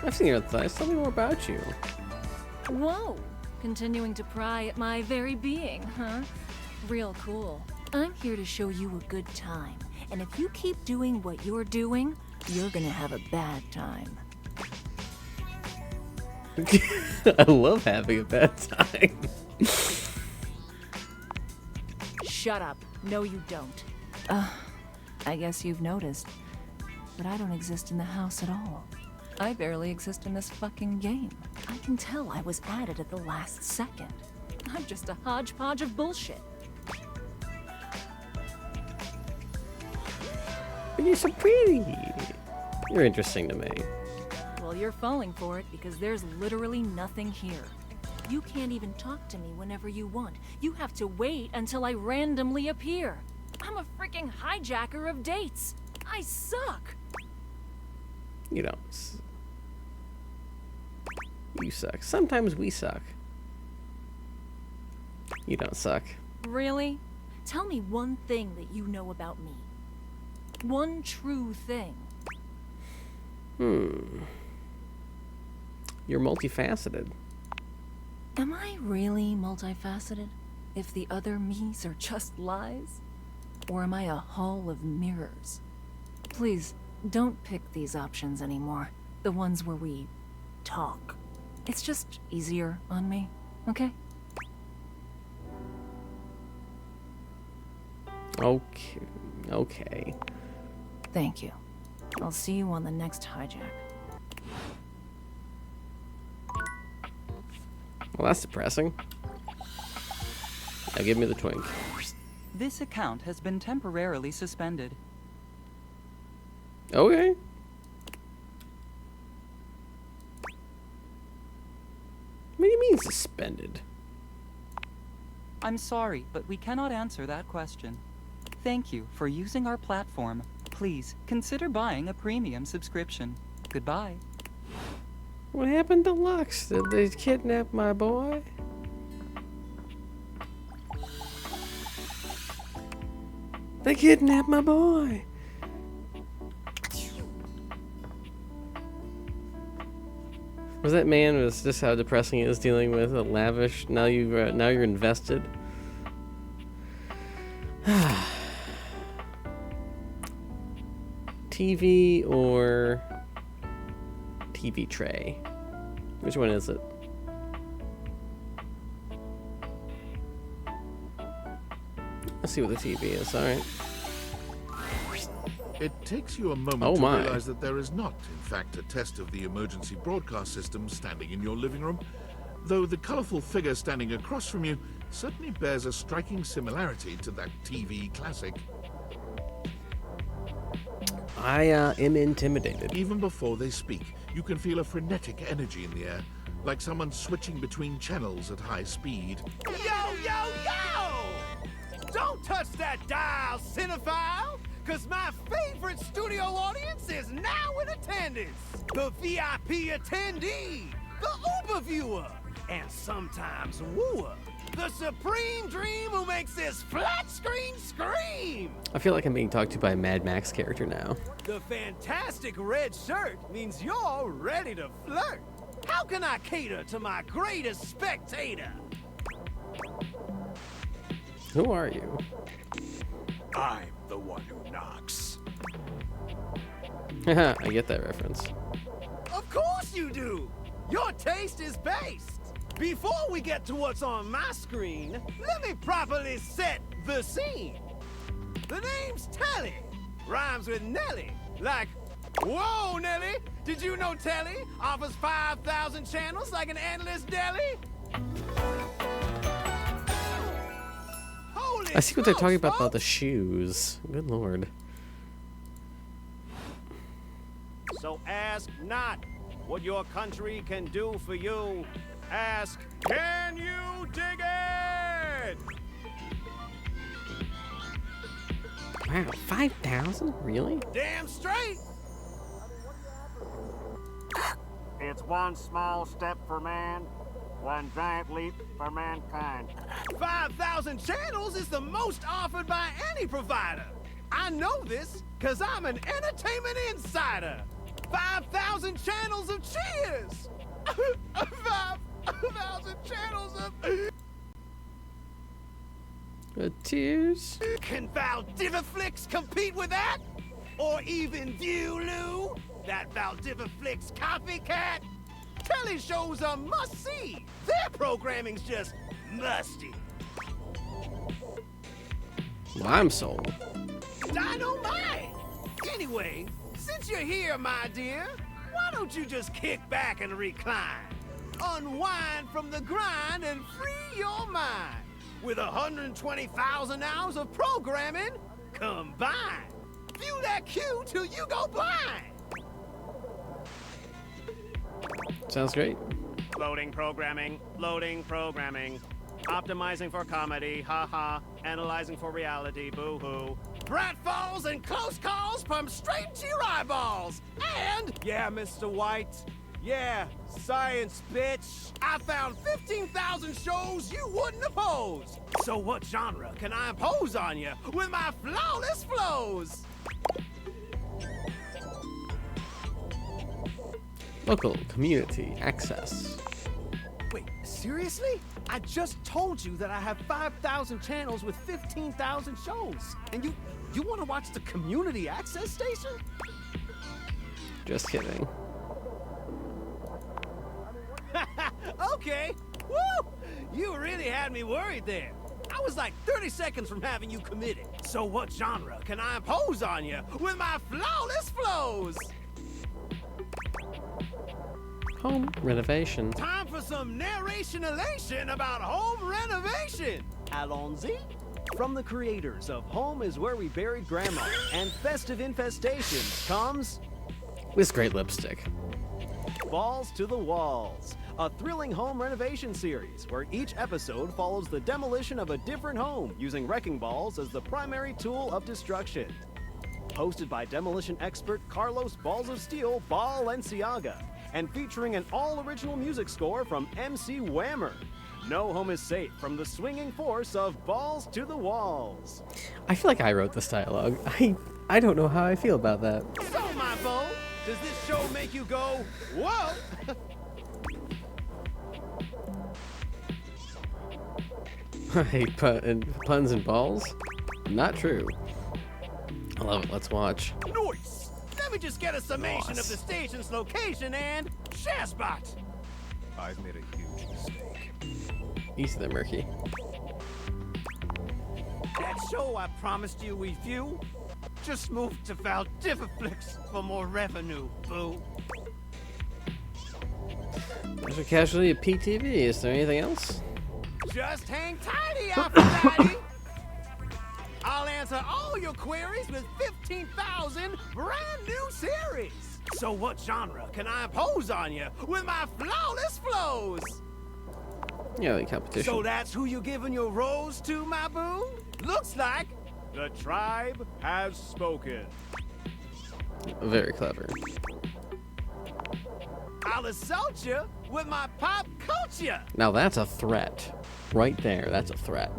S1: I've seen your thighs. Tell me more about you.
S14: Whoa! Continuing to pry at my very being, huh? Real cool. I'm here to show you a good time. And if you keep doing what you're doing, you're gonna have a bad time.
S1: I love having a bad time.
S14: Shut up. No, you don't. I guess you've noticed. But I don't exist in the house at all. I barely exist in this fucking game. I can tell I was added at the last second. I'm just a hodgepodge of bullshit.
S1: But you're so pretty. You're interesting to me.
S14: Well, you're falling for it because there's literally nothing here. You can't even talk to me whenever you want. You have to wait until I randomly appear. I'm a freaking hijacker of dates. I suck.
S1: You don't. You suck. Sometimes we suck. You don't suck.
S14: Really? Tell me one thing that you know about me. One true thing.
S1: You're multifaceted.
S14: Am I really multifaceted? If the other me's are just lies? Or am I a hall of mirrors? Please, don't pick these options anymore. The ones where we talk. It's just easier on me, okay?
S1: Okay.
S14: Thank you. I'll see you on the next hijack.
S1: Well, that's depressing. Now give me the twink.
S21: This account has been temporarily suspended.
S1: Okay. What do you mean suspended?
S21: I'm sorry, but we cannot answer that question. Thank you for using our platform. Please consider buying a premium subscription. Goodbye.
S1: What happened to Lux? Did they kidnap my boy? They kidnapped my boy. Was that man? Was just how depressing it is dealing with a lavish? Now you're invested. TV or TV tray? Which one is it? Let's see what the TV is. All right.
S3: It takes you a moment
S1: Oh
S3: to
S1: my.
S3: realize that there is not, in fact, a test of the emergency broadcast system standing in your living room, though the colorful figure standing across from you certainly bears a striking similarity to that TV classic.
S1: I am intimidated.
S3: Even before they speak, you can feel a frenetic energy in the air, like someone switching between channels at high speed.
S2: Yo, yo, yo! Don't touch that dial, cinephile! Cause my favorite studio audience is now in attendance! The VIP attendee! The Uber viewer! And sometimes wooer! The supreme dream who makes this flat screen scream!
S1: I feel like I'm being talked to by a Mad Max character now.
S2: The fantastic red shirt means you're ready to flirt! How can I cater to my greatest spectator?
S1: Who are you?
S2: I'm the one who knocks.
S1: Haha, I get that reference.
S2: Of course you do! Your taste is based! Before we get to what's on my screen, let me properly set the scene. The name's Telly. Rhymes with Nelly. Like, whoa, Nelly! Did you know Telly offers 5,000 channels like an endless deli? Holy
S1: I see what they're talking
S2: smokes,
S1: about the shoes. Good lord.
S2: So ask not what your country can do for you. Ask, can you dig it?
S1: Wow, 5,000? Really?
S2: Damn straight!
S4: It's one small step for man, one giant leap for mankind.
S2: 5,000 channels is the most offered by any provider. I know this, cause I'm an entertainment insider. 5,000 channels of cheers! 5,000 channels of...
S1: tears?
S2: Can Valdiviflix compete with that? Or even Viewloo? That Valdiviflix copycat? Telly shows are must-see. Their programming's just musty.
S1: Well, I'm sold.
S2: Dynamite! Anyway, since you're here, my dear, why don't you just kick back and recline? Unwind from the grind and free your mind. With 120,000 hours of programming combined. View that queue till you go blind.
S1: Sounds great.
S2: Loading programming, optimizing for comedy, haha, analyzing for reality, boo-hoo. Pratfalls and close calls pump straight to your eyeballs. And, yeah, Mr. White, yeah, science, bitch. I found 15,000 shows you wouldn't oppose. So what genre can I impose on you with my flawless flows?
S1: Local community access.
S2: Wait, seriously? I just told you that I have 5,000 channels with 15,000 shows. And you want to watch the community access station?
S1: Just kidding.
S2: Okay. Woo! You really had me worried there. I was like 30 seconds from having you committed. So what genre can I impose on you with my flawless flows?
S1: Home renovation.
S2: Time for some narration elation about home renovation. Allons-y. From the creators of Home is Where We Buried Grandma and Festive Infestations comes...
S1: This great lipstick.
S2: Balls to the Walls, a thrilling home renovation series where each episode follows the demolition of a different home using wrecking balls as the primary tool of destruction. Hosted by demolition expert Carlos Balls of Steel Balenciaga, and featuring an all-original music score from MC Whammer. No home is safe from the swinging force of Balls to the Walls.
S1: I feel like I wrote this dialogue. I don't know how I feel about that.
S2: So, my beau, does this show make you go, whoa?
S1: I hate puns and balls? Not true. I love it. Let's watch.
S2: Nice! Let me just get a summation of the station's location and ShareSpot.
S13: I've made a huge mistake.
S1: Easy there, Murky.
S2: That show I promised you we'd view,
S5: Just move to Valdiviflix for more revenue, boo.
S1: There's a casualty of PTV. Is there anything else?
S5: Just hang tidy, Aphrodite! I'll answer all your queries with 15,000 brand new series! So what genre can I impose on you with my flawless flows?
S1: Yeah, the competition.
S5: So that's who you're giving your rose to, my boo? Looks like
S2: The tribe has spoken.
S1: Very clever.
S5: I'll assault you with my pop culture.
S1: Now that's a threat. Right there, that's a threat.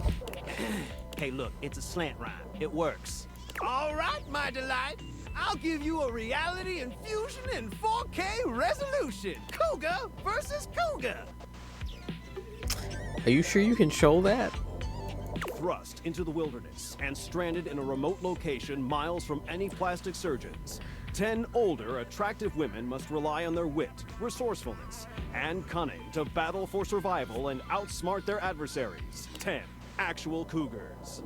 S5: Hey, look, it's a slant rhyme. It works. All right, my delight. I'll give you a reality infusion in 4K resolution. Cougar versus Cougar.
S1: Are you sure you can show that?
S2: Thrust into the wilderness and stranded in a remote location miles from any plastic surgeons. 10 older, attractive women must rely on their wit, resourcefulness, and cunning to battle for survival and outsmart their adversaries. 10 actual cougars.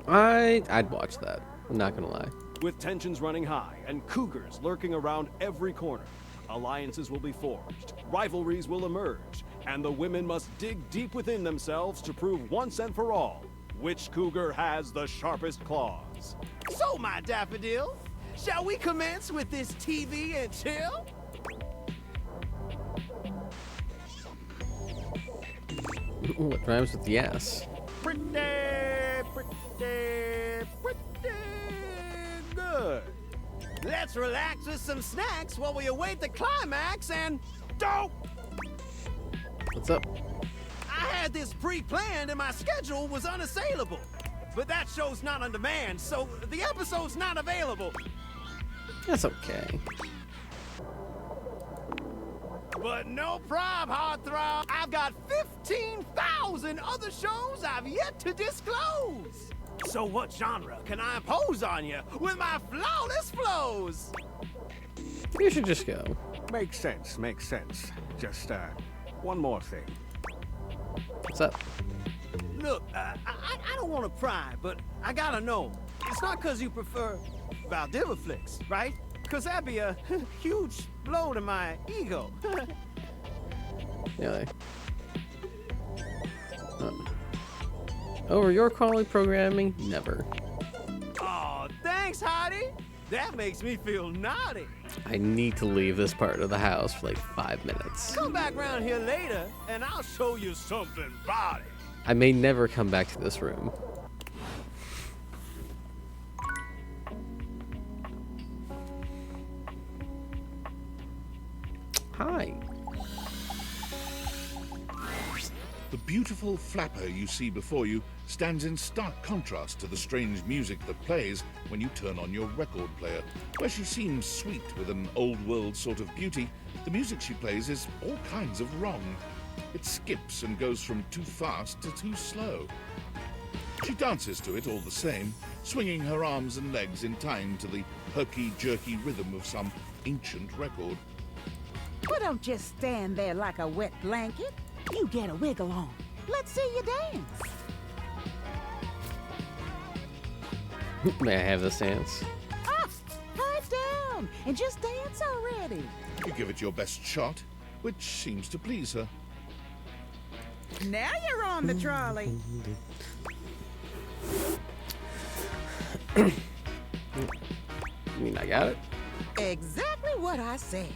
S1: I'd watch that. I'm not gonna lie.
S2: With tensions running high and cougars lurking around every corner, alliances will be forged, rivalries will emerge, and the women must dig deep within themselves to prove once and for all which cougar has the sharpest claws.
S5: So, my daffodil, shall we commence with this TV and chill?
S1: What rhymes with yes?
S2: Pretty good.
S5: Let's relax with some snacks while we await the climax and... Dope!
S1: What's up?
S5: I had this pre-planned and my schedule was unassailable. But that show's not on demand, so the episode's not available.
S1: That's okay.
S5: But no prob, heartthrob. I've got 15,000 other shows I've yet to disclose. So what genre can I impose on you with my flawless flows?
S1: You should just go.
S2: Makes sense, makes sense. Just, one more thing.
S1: What's up?
S5: Look, I don't want to pry, but I gotta know. It's not because you prefer Valdiviflix, right? Because that'd be a huge blow to my ego.
S1: Yeah. Over your quality programming? Never.
S5: Oh, thanks, Hottie. That makes me feel naughty.
S1: I need to leave this part of the house for like 5 minutes.
S5: Come back around here later, and I'll show you something body.
S1: I may never come back to this room. Hi.
S3: The beautiful flapper you see before you stands in stark contrast to the strange music that plays when you turn on your record player. Where she seems sweet with an old-world sort of beauty, the music she plays is all kinds of wrong. It skips and goes from too fast to too slow. She dances to it all the same, swinging her arms and legs in time to the herky-jerky rhythm of some ancient record.
S15: Well, don't just stand there like a wet blanket. You get a wiggle on. Let's see you dance.
S1: May I have this dance?
S15: Ah, pipe down and just dance already.
S3: You give it your best shot, which seems to please her.
S15: Now you're on the trolley.
S1: You mean I got it?
S15: Exactly what I said.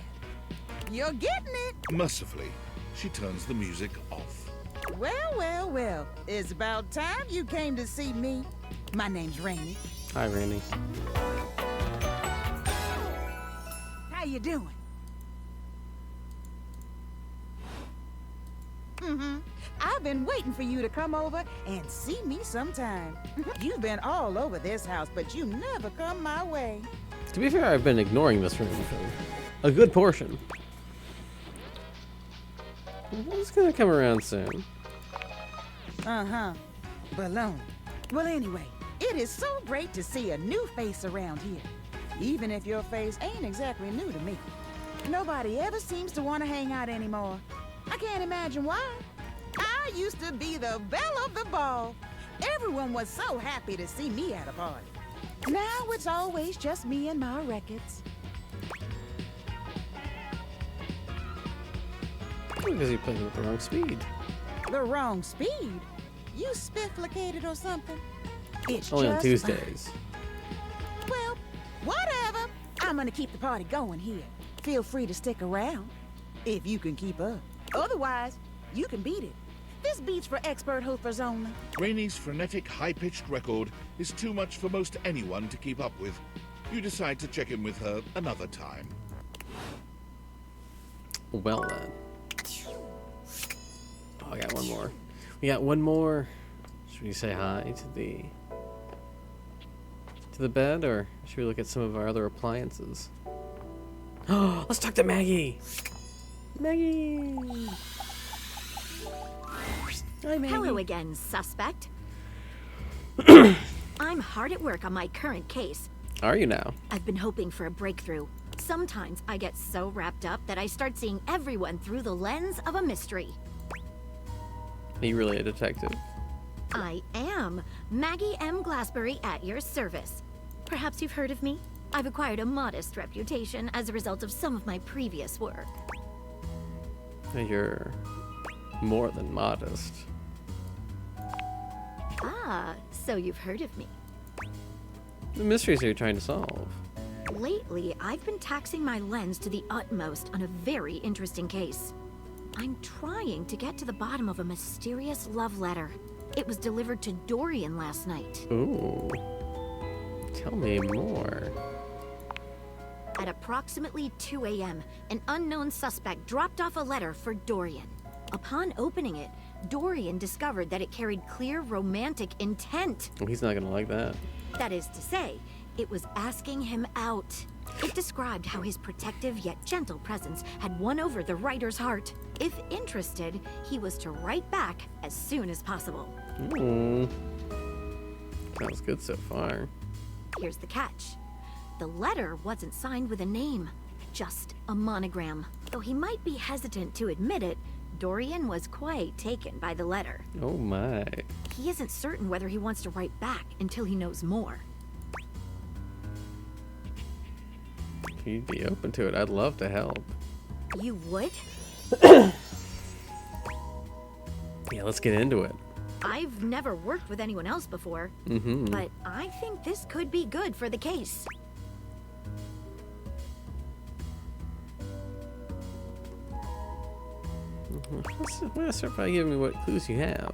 S15: You're getting it.
S3: Mercifully, she turns the music off.
S15: Well, well, well. It's about time you came to see me. My name's Rainy.
S1: Hi, Randy.
S15: How you doing? I've been waiting for you to come over and see me sometime. You've been all over this house, but you never come my way.
S1: To be fair, I've been ignoring this room for a good portion. It's gonna come around soon.
S15: Uh-huh. Baloney. Well, anyway, it is so great to see a new face around here. Even if your face ain't exactly new to me. Nobody ever seems to want to hang out anymore. I can't imagine why. I used to be the belle of the ball. Everyone was so happy to see me at a party. Now it's always just me and my records.
S1: Because you played with the wrong speed.
S15: The wrong speed? You spifflicated or something? It's
S1: Only on
S15: just
S1: Tuesdays.
S15: fine. Well, whatever. I'm gonna keep the party going here. Feel free to stick around, if you can keep up. Otherwise, you can beat it. This beat's for expert hoofers only.
S3: Rainey's frenetic, high-pitched record is too much for most anyone to keep up with. You decide to check in with her another time.
S1: Well then. Oh, I got one more. We got one more. Should we say hi to the bed, or should we look at some of our other appliances? Oh, let's talk to Maggie. Maggie. Hi, Maggie.
S11: Hello again, suspect. I'm hard at work on my current case.
S1: Are you now?
S11: I've been hoping for a breakthrough. Sometimes I get so wrapped up that I start seeing everyone through the lens of a mystery.
S1: Are you really a detective?
S11: I am Maggie M. Glassbury at your service. Perhaps you've heard of me? I've acquired a modest reputation as a result of some of my previous work.
S1: You're more than modest.
S11: Ah, so you've heard of me.
S1: The mysteries you're trying to solve.
S11: Lately, I've been taxing my lens to the utmost on a very interesting case. I'm trying to get to the bottom of a mysterious love letter. It was delivered to Dorian last night.
S1: Ooh. Tell me more.
S11: At approximately 2 a.m., an unknown suspect dropped off a letter for Dorian. Upon opening it, Dorian discovered that it carried clear romantic intent.
S1: Oh, he's not gonna like that.
S11: That is to say, it was asking him out. It described how his protective yet gentle presence had won over the writer's heart. If interested, he was to write back as soon as possible.
S1: Sounds good so far.
S11: Here's the catch. The letter wasn't signed with a name, just a monogram. Though he might be hesitant to admit it, Dorian was quite taken by the letter.
S1: Oh my.
S11: He isn't certain whether he wants to write back until he knows more.
S1: If you'd be open to it, I'd love to help.
S11: You would?
S1: Yeah, let's get into it.
S11: I've never worked with anyone else before, but I think this could be good for the case.
S1: Let's start by giving me what clues you have.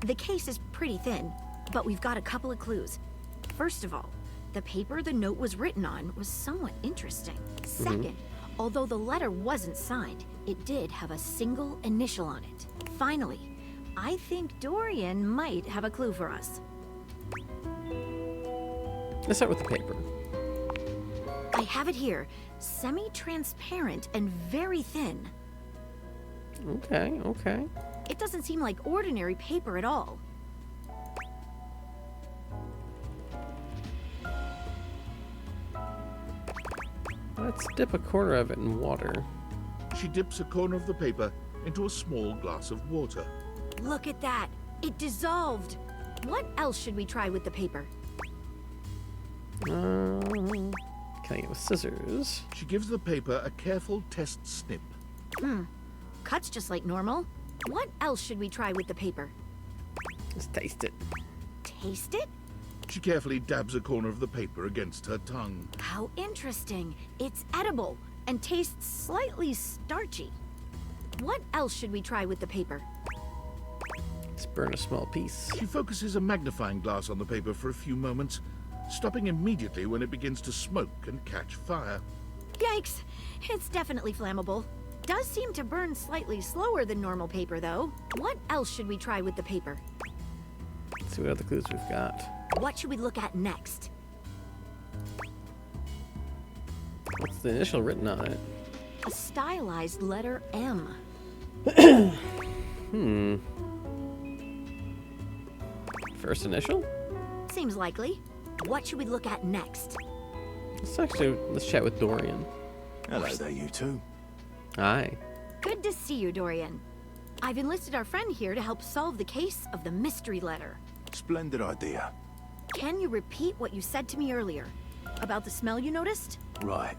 S11: The case is pretty thin, but we've got a couple of clues. First of all, the paper the note was written on was somewhat interesting. Second, although the letter wasn't signed, it did have a single initial on it. Finally, I think Dorian might have a clue for us.
S1: Let's start with the paper.
S11: I have it here, semi-transparent and very thin.
S1: Okay, okay.
S11: It doesn't seem like ordinary paper at all.
S1: Let's dip a corner of it in water.
S3: She dips a corner of the paper into a small glass of water.
S11: Look at that! It dissolved! What else should we try with the paper?
S1: Can I get with scissors?
S3: She gives the paper a careful test snip.
S11: Cuts just like normal. What else should we try with the paper?
S1: Let's taste it.
S11: Taste it?
S3: She carefully dabs a corner of the paper against her tongue.
S11: How interesting. It's edible and tastes slightly starchy. What else should we try with the paper?
S1: Let's burn a small piece.
S3: She focuses a magnifying glass on the paper for a few moments, stopping immediately when it begins to smoke and catch fire.
S11: Yikes! It's definitely flammable. Does seem to burn slightly slower than normal paper, though. What else should we try with the paper?
S1: Let's see what other clues we've got.
S11: What should we look at next?
S1: What's the initial written on it?
S11: A stylized letter M.
S1: First initial?
S11: Seems likely. What should we look at next?
S1: Let's chat with Dorian.
S22: Hello there, you two.
S1: Hi.
S11: Good to see you, Dorian. I've enlisted our friend here to help solve the case of the mystery letter.
S22: Splendid idea.
S11: Can you repeat what you said to me earlier? About the smell you noticed?
S22: Right.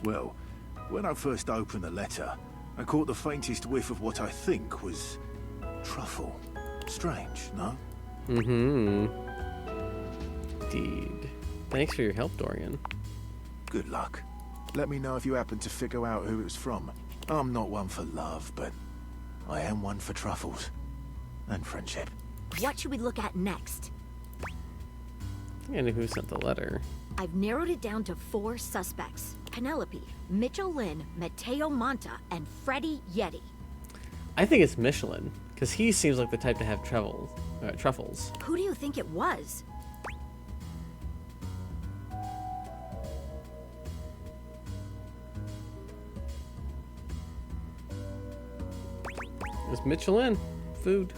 S22: Well, when I first opened the letter, I caught the faintest whiff of what I think was truffle. Strange, no?
S1: Mm-hmm. Indeed. Thanks for your help, Dorian.
S22: Good luck. Let me know if you happen to figure out who it was from. I'm not one for love, but I am one for truffles. And friendship.
S11: What should we look at next?
S1: I think I know who sent the letter.
S11: I've narrowed it down to 4 suspects. Penelope, Mitchell Lynn, Mateo Monta, and Freddie Yeti.
S1: I think it's Michelin, because he seems like the type to have truffles.
S11: Who do you think it was?
S1: It's Michelin. Food.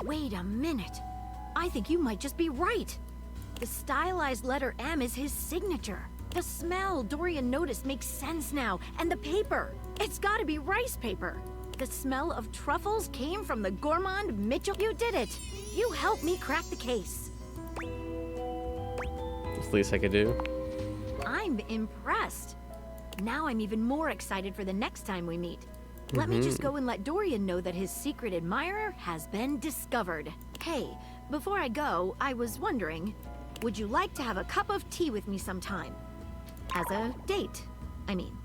S11: Wait a minute. I think you might just be right. The stylized letter M is his signature. The smell Dorian noticed makes sense now. And the paper. It's gotta be rice paper. The smell of truffles came from the gourmand Mitchell. You did it. You helped me crack the case.
S1: That's the least I could do.
S11: I'm impressed. Now I'm even more excited for the next time we meet. Let me just go and let Dorian know that his secret admirer has been discovered. Hey, before I go, I was wondering, would you like to have a cup of tea with me sometime? As a date, I mean.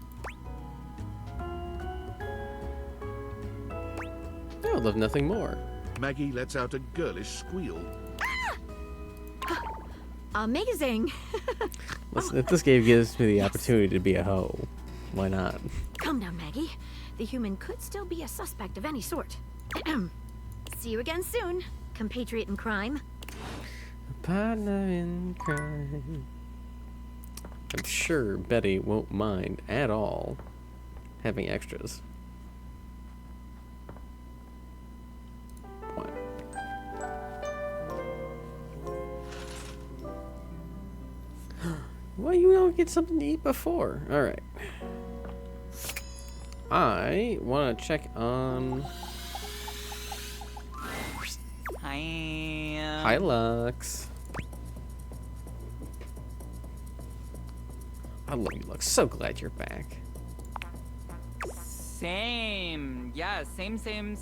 S1: I would love nothing more.
S3: Maggie lets out a girlish squeal.
S11: Amazing.
S1: Listen, if this game gives me the opportunity to be a hoe, why not?
S11: Calm down, Maggie. The human could still be a suspect of any sort. See you again soon, compatriot in crime.
S1: A partner in crime. I'm sure Betty won't mind at all having extras. What? Well, you don't get something to eat before. All right. I want to check on. Hi, Lux. I love you, Lux. So glad you're back.
S8: Same. Yeah, same.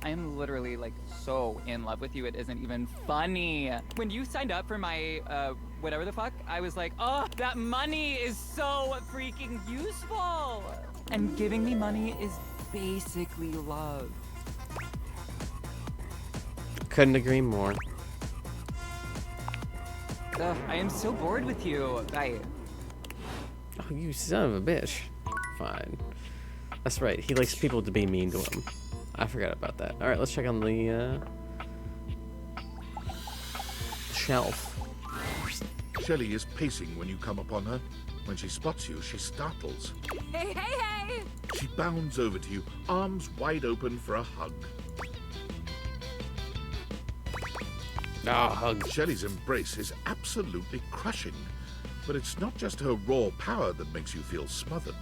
S8: I am literally like so in love with you, it isn't even funny. When you signed up for my whatever the fuck, I was like, oh, that money is so freaking useful. And giving me money is basically love.
S1: Couldn't agree more.
S8: Ugh, I am so bored with you. Bye.
S1: Oh, you son of a bitch. Fine. That's right. He likes people to be mean to him. I forgot about that. All right, let's check on the shelf.
S3: Shelley is pacing when you come upon her. When she spots you, she startles.
S7: Hey!
S3: She bounds over to you, arms wide open for a hug.
S1: Hug.
S3: Shelley's embrace is absolutely crushing, but it's not just her raw power that makes you feel smothered.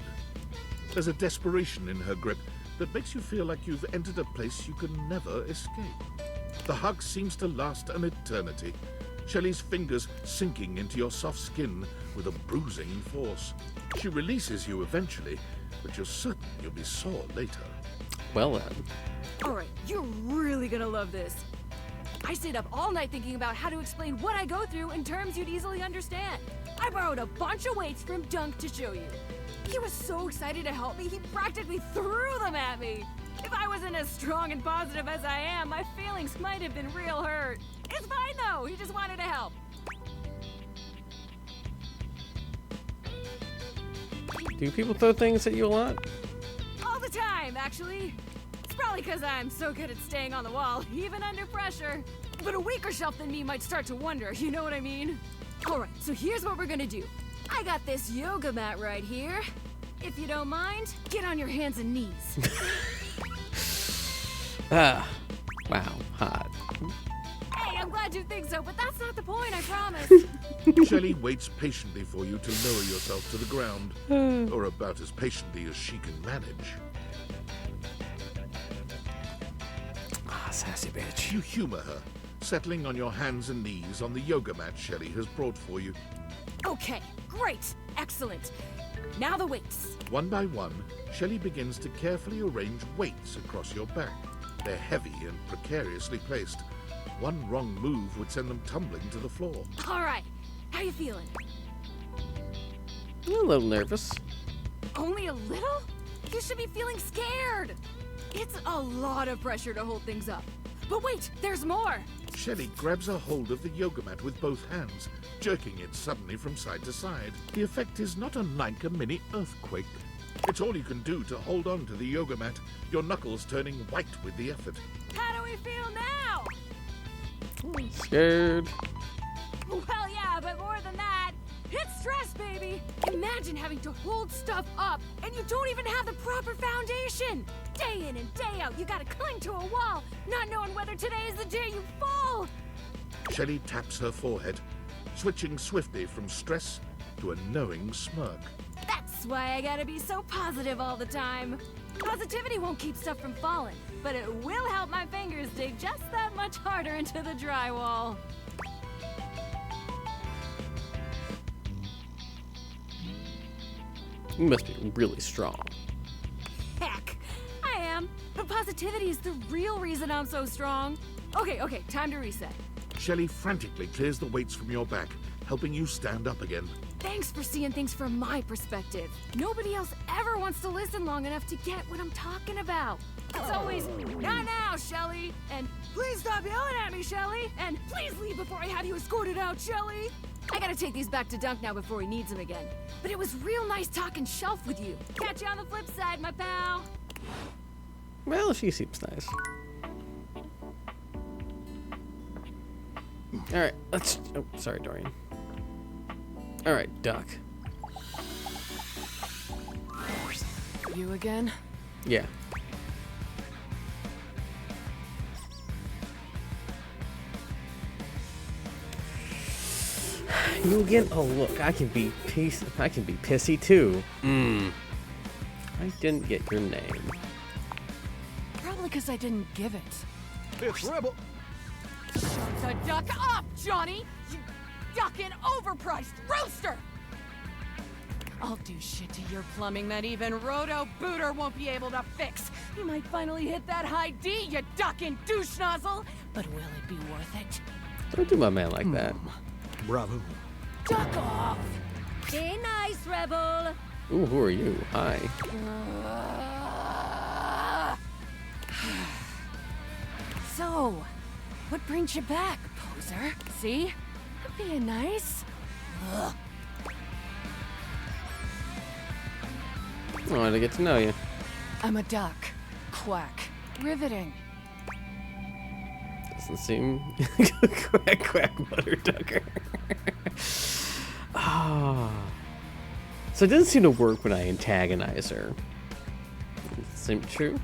S3: There's a desperation in her grip that makes you feel like you've entered a place you can never escape. The hug seems to last an eternity, Shelley's fingers sinking into your soft skin with a bruising force. She releases you eventually, but you're certain you'll be sore later.
S1: Well then.
S7: Alright, you're really gonna love this. I stayed up all night thinking about how to explain what I go through in terms you'd easily understand. I borrowed a bunch of weights from Dunk to show you. He was so excited to help me, he practically threw them at me. If I wasn't as strong and positive as I am, my feelings might have been real hurt. It's fine though, he just wanted to help.
S1: Do people throw things at you a lot?
S7: All the time, actually. It's probably because I'm so good at staying on the wall, even under pressure. But a weaker shelf than me might start to wonder, you know what I mean? Alright, so here's what we're gonna do. I got this yoga mat right here. If you don't mind, get on your hands and knees.
S1: Wow, hot.
S7: Hey, I'm glad you think so, but that's not the point, I promise.
S3: Shelley waits patiently for you to lower yourself to the ground, or about as patiently as she can manage.
S1: sassy bitch.
S3: You humor her, settling on your hands and knees on the yoga mat Shelley has brought for you.
S7: Okay, great, excellent. Now the weights.
S3: One by one, Shelley begins to carefully arrange weights across your back. They're heavy and precariously placed. One wrong move would send them tumbling to the floor.
S7: All right, how you feeling?
S1: I'm a little nervous.
S7: Only a little? You should be feeling scared. It's a lot of pressure to hold things up. But wait, there's more.
S3: Shelley grabs a hold of the yoga mat with both hands, jerking it suddenly from side to side. The effect is not unlike a mini earthquake. It's all you can do to hold on to the yoga mat, your knuckles turning white with the effort.
S7: How do we feel now?
S1: Scared.
S7: Well, yeah, but more than that, it's stress, baby. Imagine having to hold stuff up and you don't even have the proper foundation. Day in and day out, you gotta cling to a wall, not knowing whether today is the day you fall.
S3: Shelley taps her forehead, switching swiftly from stress to a knowing smirk.
S7: That's why I gotta be so positive all the time. Positivity won't keep stuff from falling, but it will help my fingers dig just that much harder into the drywall.
S1: You must be really strong.
S7: Heck, I am. But positivity is the real reason I'm so strong. Okay, time to reset.
S3: Shelley frantically clears the weights from your back, helping you stand up again.
S7: Thanks for seeing things from my perspective. Nobody else ever wants to listen long enough to get what I'm talking about. It's always, not now, Shelley, and please stop yelling at me, Shelley, and please leave before I have you escorted out, Shelley. I gotta take these back to Dunk now before he needs them again. But it was real nice talking shelf with you. Catch you on the flip side, my pal.
S1: Well, she seems nice. Alright, let's... Oh, sorry, Dorian. Alright, Duck.
S7: You again?
S1: Yeah. You again? Oh, look, I can be pissy too. I didn't get your name.
S7: Probably because I didn't give it.
S2: It's Rebel.
S7: Shut the duck up, Johnny! You ducking overpriced rooster! I'll do shit to your plumbing that even Roto Booter won't be able to fix. You might finally hit that high D, you ducking douche nozzle! But will it be worth it?
S1: Don't do my man like that.
S2: Bravo.
S7: Duck off! Be nice, Rebel!
S1: Ooh, who are you? Hi.
S7: So, what brings you back, poser? See? I'm being nice. Ugh.
S1: I wanted to get to know you.
S7: I'm a duck. Quack. Riveting.
S1: Doesn't seem... quack, butter ducker. Ah. So it doesn't seem to work when I antagonize her. Does it seem true?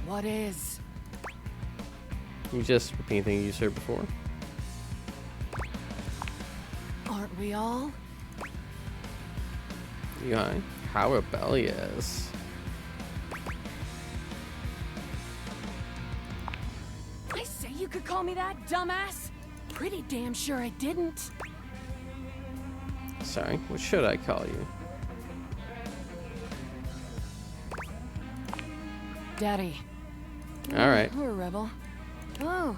S7: What is?
S1: You just repeat anything you said before.
S7: Aren't we all?
S1: You hi. How rebellious.
S7: I say you could call me that, dumbass. Pretty damn sure I didn't.
S1: Sorry, what should I call you?
S7: Daddy.
S1: Alright.
S7: We're a rebel. Oh.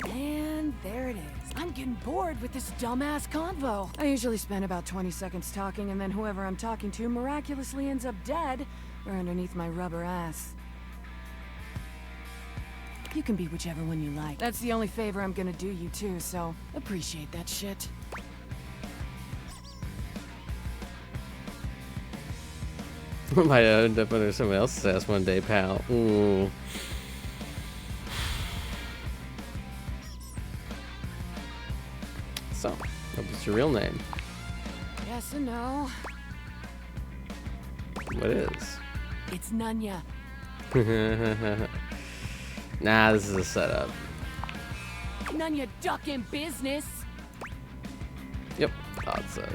S7: And there it is. I'm getting bored with this dumbass convo. I usually spend about 20 seconds talking, and then whoever I'm talking to miraculously ends up dead or underneath my rubber ass. You can be whichever one you like. That's the only favor I'm gonna do you too, so appreciate that shit.
S1: Might end up under someone else's ass one day, pal. Ooh. So, what's your real name?
S7: Yes and no.
S1: What is?
S7: It's Nunya.
S1: Nah, this is a setup.
S7: Nunya duck in business.
S1: Yep, thought so.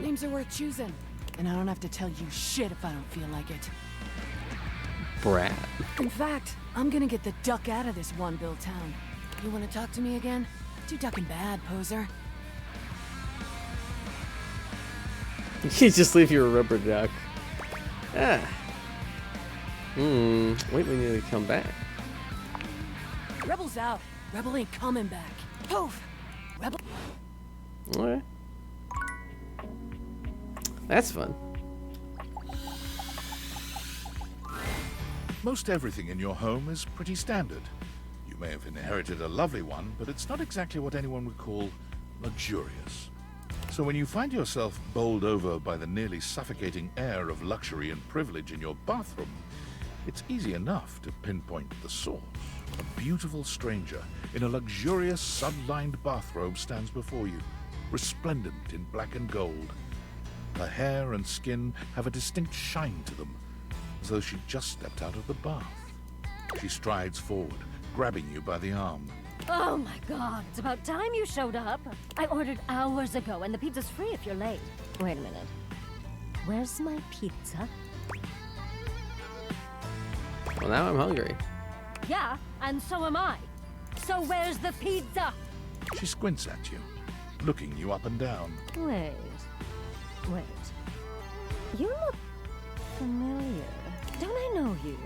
S7: Names are worth choosing. And I don't have to tell you shit if I don't feel like it.
S1: brat.
S7: In fact, I'm gonna get the duck out of this one-bill town. You wanna talk to me again? Too ducking bad, poser.
S1: You just leave your rubber duck. Ah. Wait, we need to come back.
S7: Rebel's out. Rebel ain't coming back. Poof! Rebel.
S1: Okay. That's fun.
S3: Most everything in your home is pretty standard. You may have inherited a lovely one, but it's not exactly what anyone would call luxurious. So when you find yourself bowled over by the nearly suffocating air of luxury and privilege in your bathroom, it's easy enough to pinpoint the source. A beautiful stranger in a luxurious sun-lined bathrobe stands before you, resplendent in black and gold. Her hair and skin have a distinct shine to them, as though she'd just stepped out of the bath. She strides forward, grabbing you by the arm.
S9: Oh my god, it's about time you showed up. I ordered hours ago, and the pizza's free if you're late. Wait a minute. Where's my pizza?
S1: Well, now I'm hungry.
S9: Yeah, and so am I. So where's the pizza?
S3: She squints at you, looking you up and down.
S9: Wait. You look familiar. Don't I know you?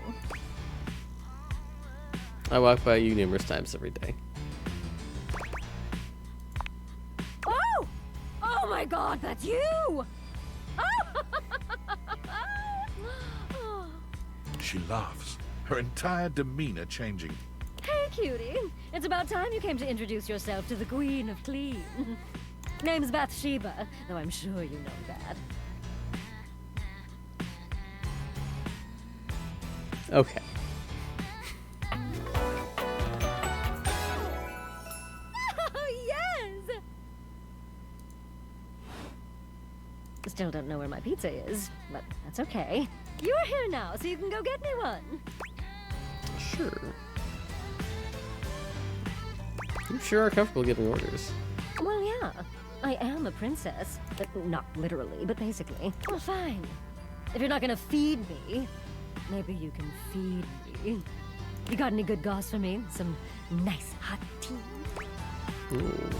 S1: I walk by you numerous times every day.
S9: Oh! Oh my god, that's you!
S3: She laughs, her entire demeanor changing.
S9: Hey, cutie. It's about time you came to introduce yourself to the Queen of Clean. Name's Bathsheba, though I'm sure you know that.
S1: Okay.
S9: Yes! Still don't know where my pizza is, but that's okay. You're here now, so you can go get me one.
S1: Sure. You sure are comfortable giving orders.
S9: Well, yeah. I am a princess. But not literally, but basically. Well, fine. If you're not gonna feed me, maybe you can feed me. You got any good goss for me? Some nice hot tea?
S1: Ooh.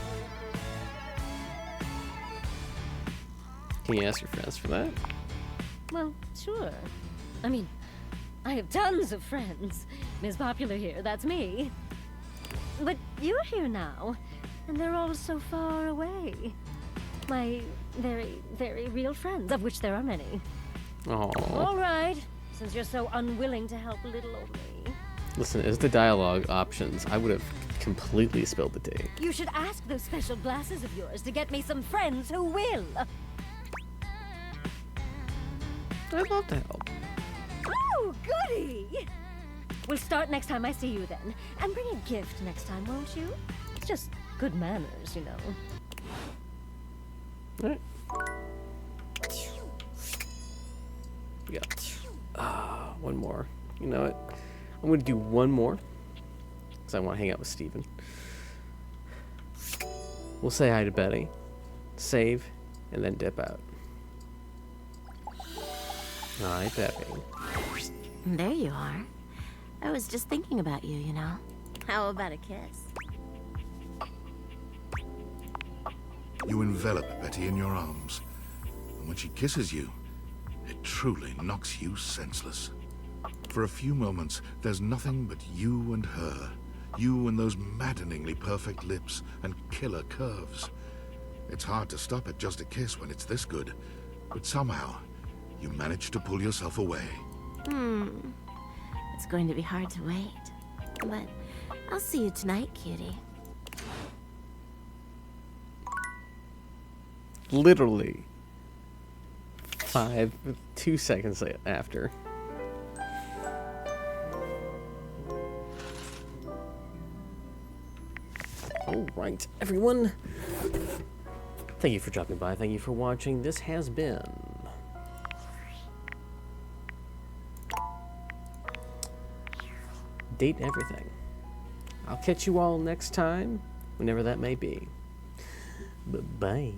S1: Can you ask your friends for that?
S9: Well, sure. I mean, I have tons of friends. Ms. Popular here, that's me. But you're here now, and they're all so far away. My very, very real friends, of which there are many.
S1: Oh.
S9: All right, since you're so unwilling to help little old me.
S1: Listen, as the dialogue options, I would have completely spilled the tea.
S9: You should ask those special glasses of yours to get me some friends who will.
S1: I'd love to help.
S9: Oh, goody! We'll start next time I see you then. And bring a gift next time, won't you? It's just good manners, you know.
S1: Alright. We got one more. You know what? I'm gonna do one more because I want to hang out with Steven. We'll say hi to Betty, save, and then dip out. Hi, Betty.
S12: There you are. I was just thinking about you, you know. How about a kiss?
S3: You envelop Betty in your arms, and when she kisses you, it truly knocks you senseless. For a few moments, there's nothing but you and her. You and those maddeningly perfect lips and killer curves. It's hard to stop at just a kiss when it's this good, but somehow, you manage to pull yourself away.
S12: It's going to be hard to wait. But I'll see you tonight, cutie.
S1: Literally 2 seconds after. Alright, everyone. Thank you for dropping by. Thank you for watching. This has been Date Everything. I'll catch you all next time, whenever that may be. Bye-bye.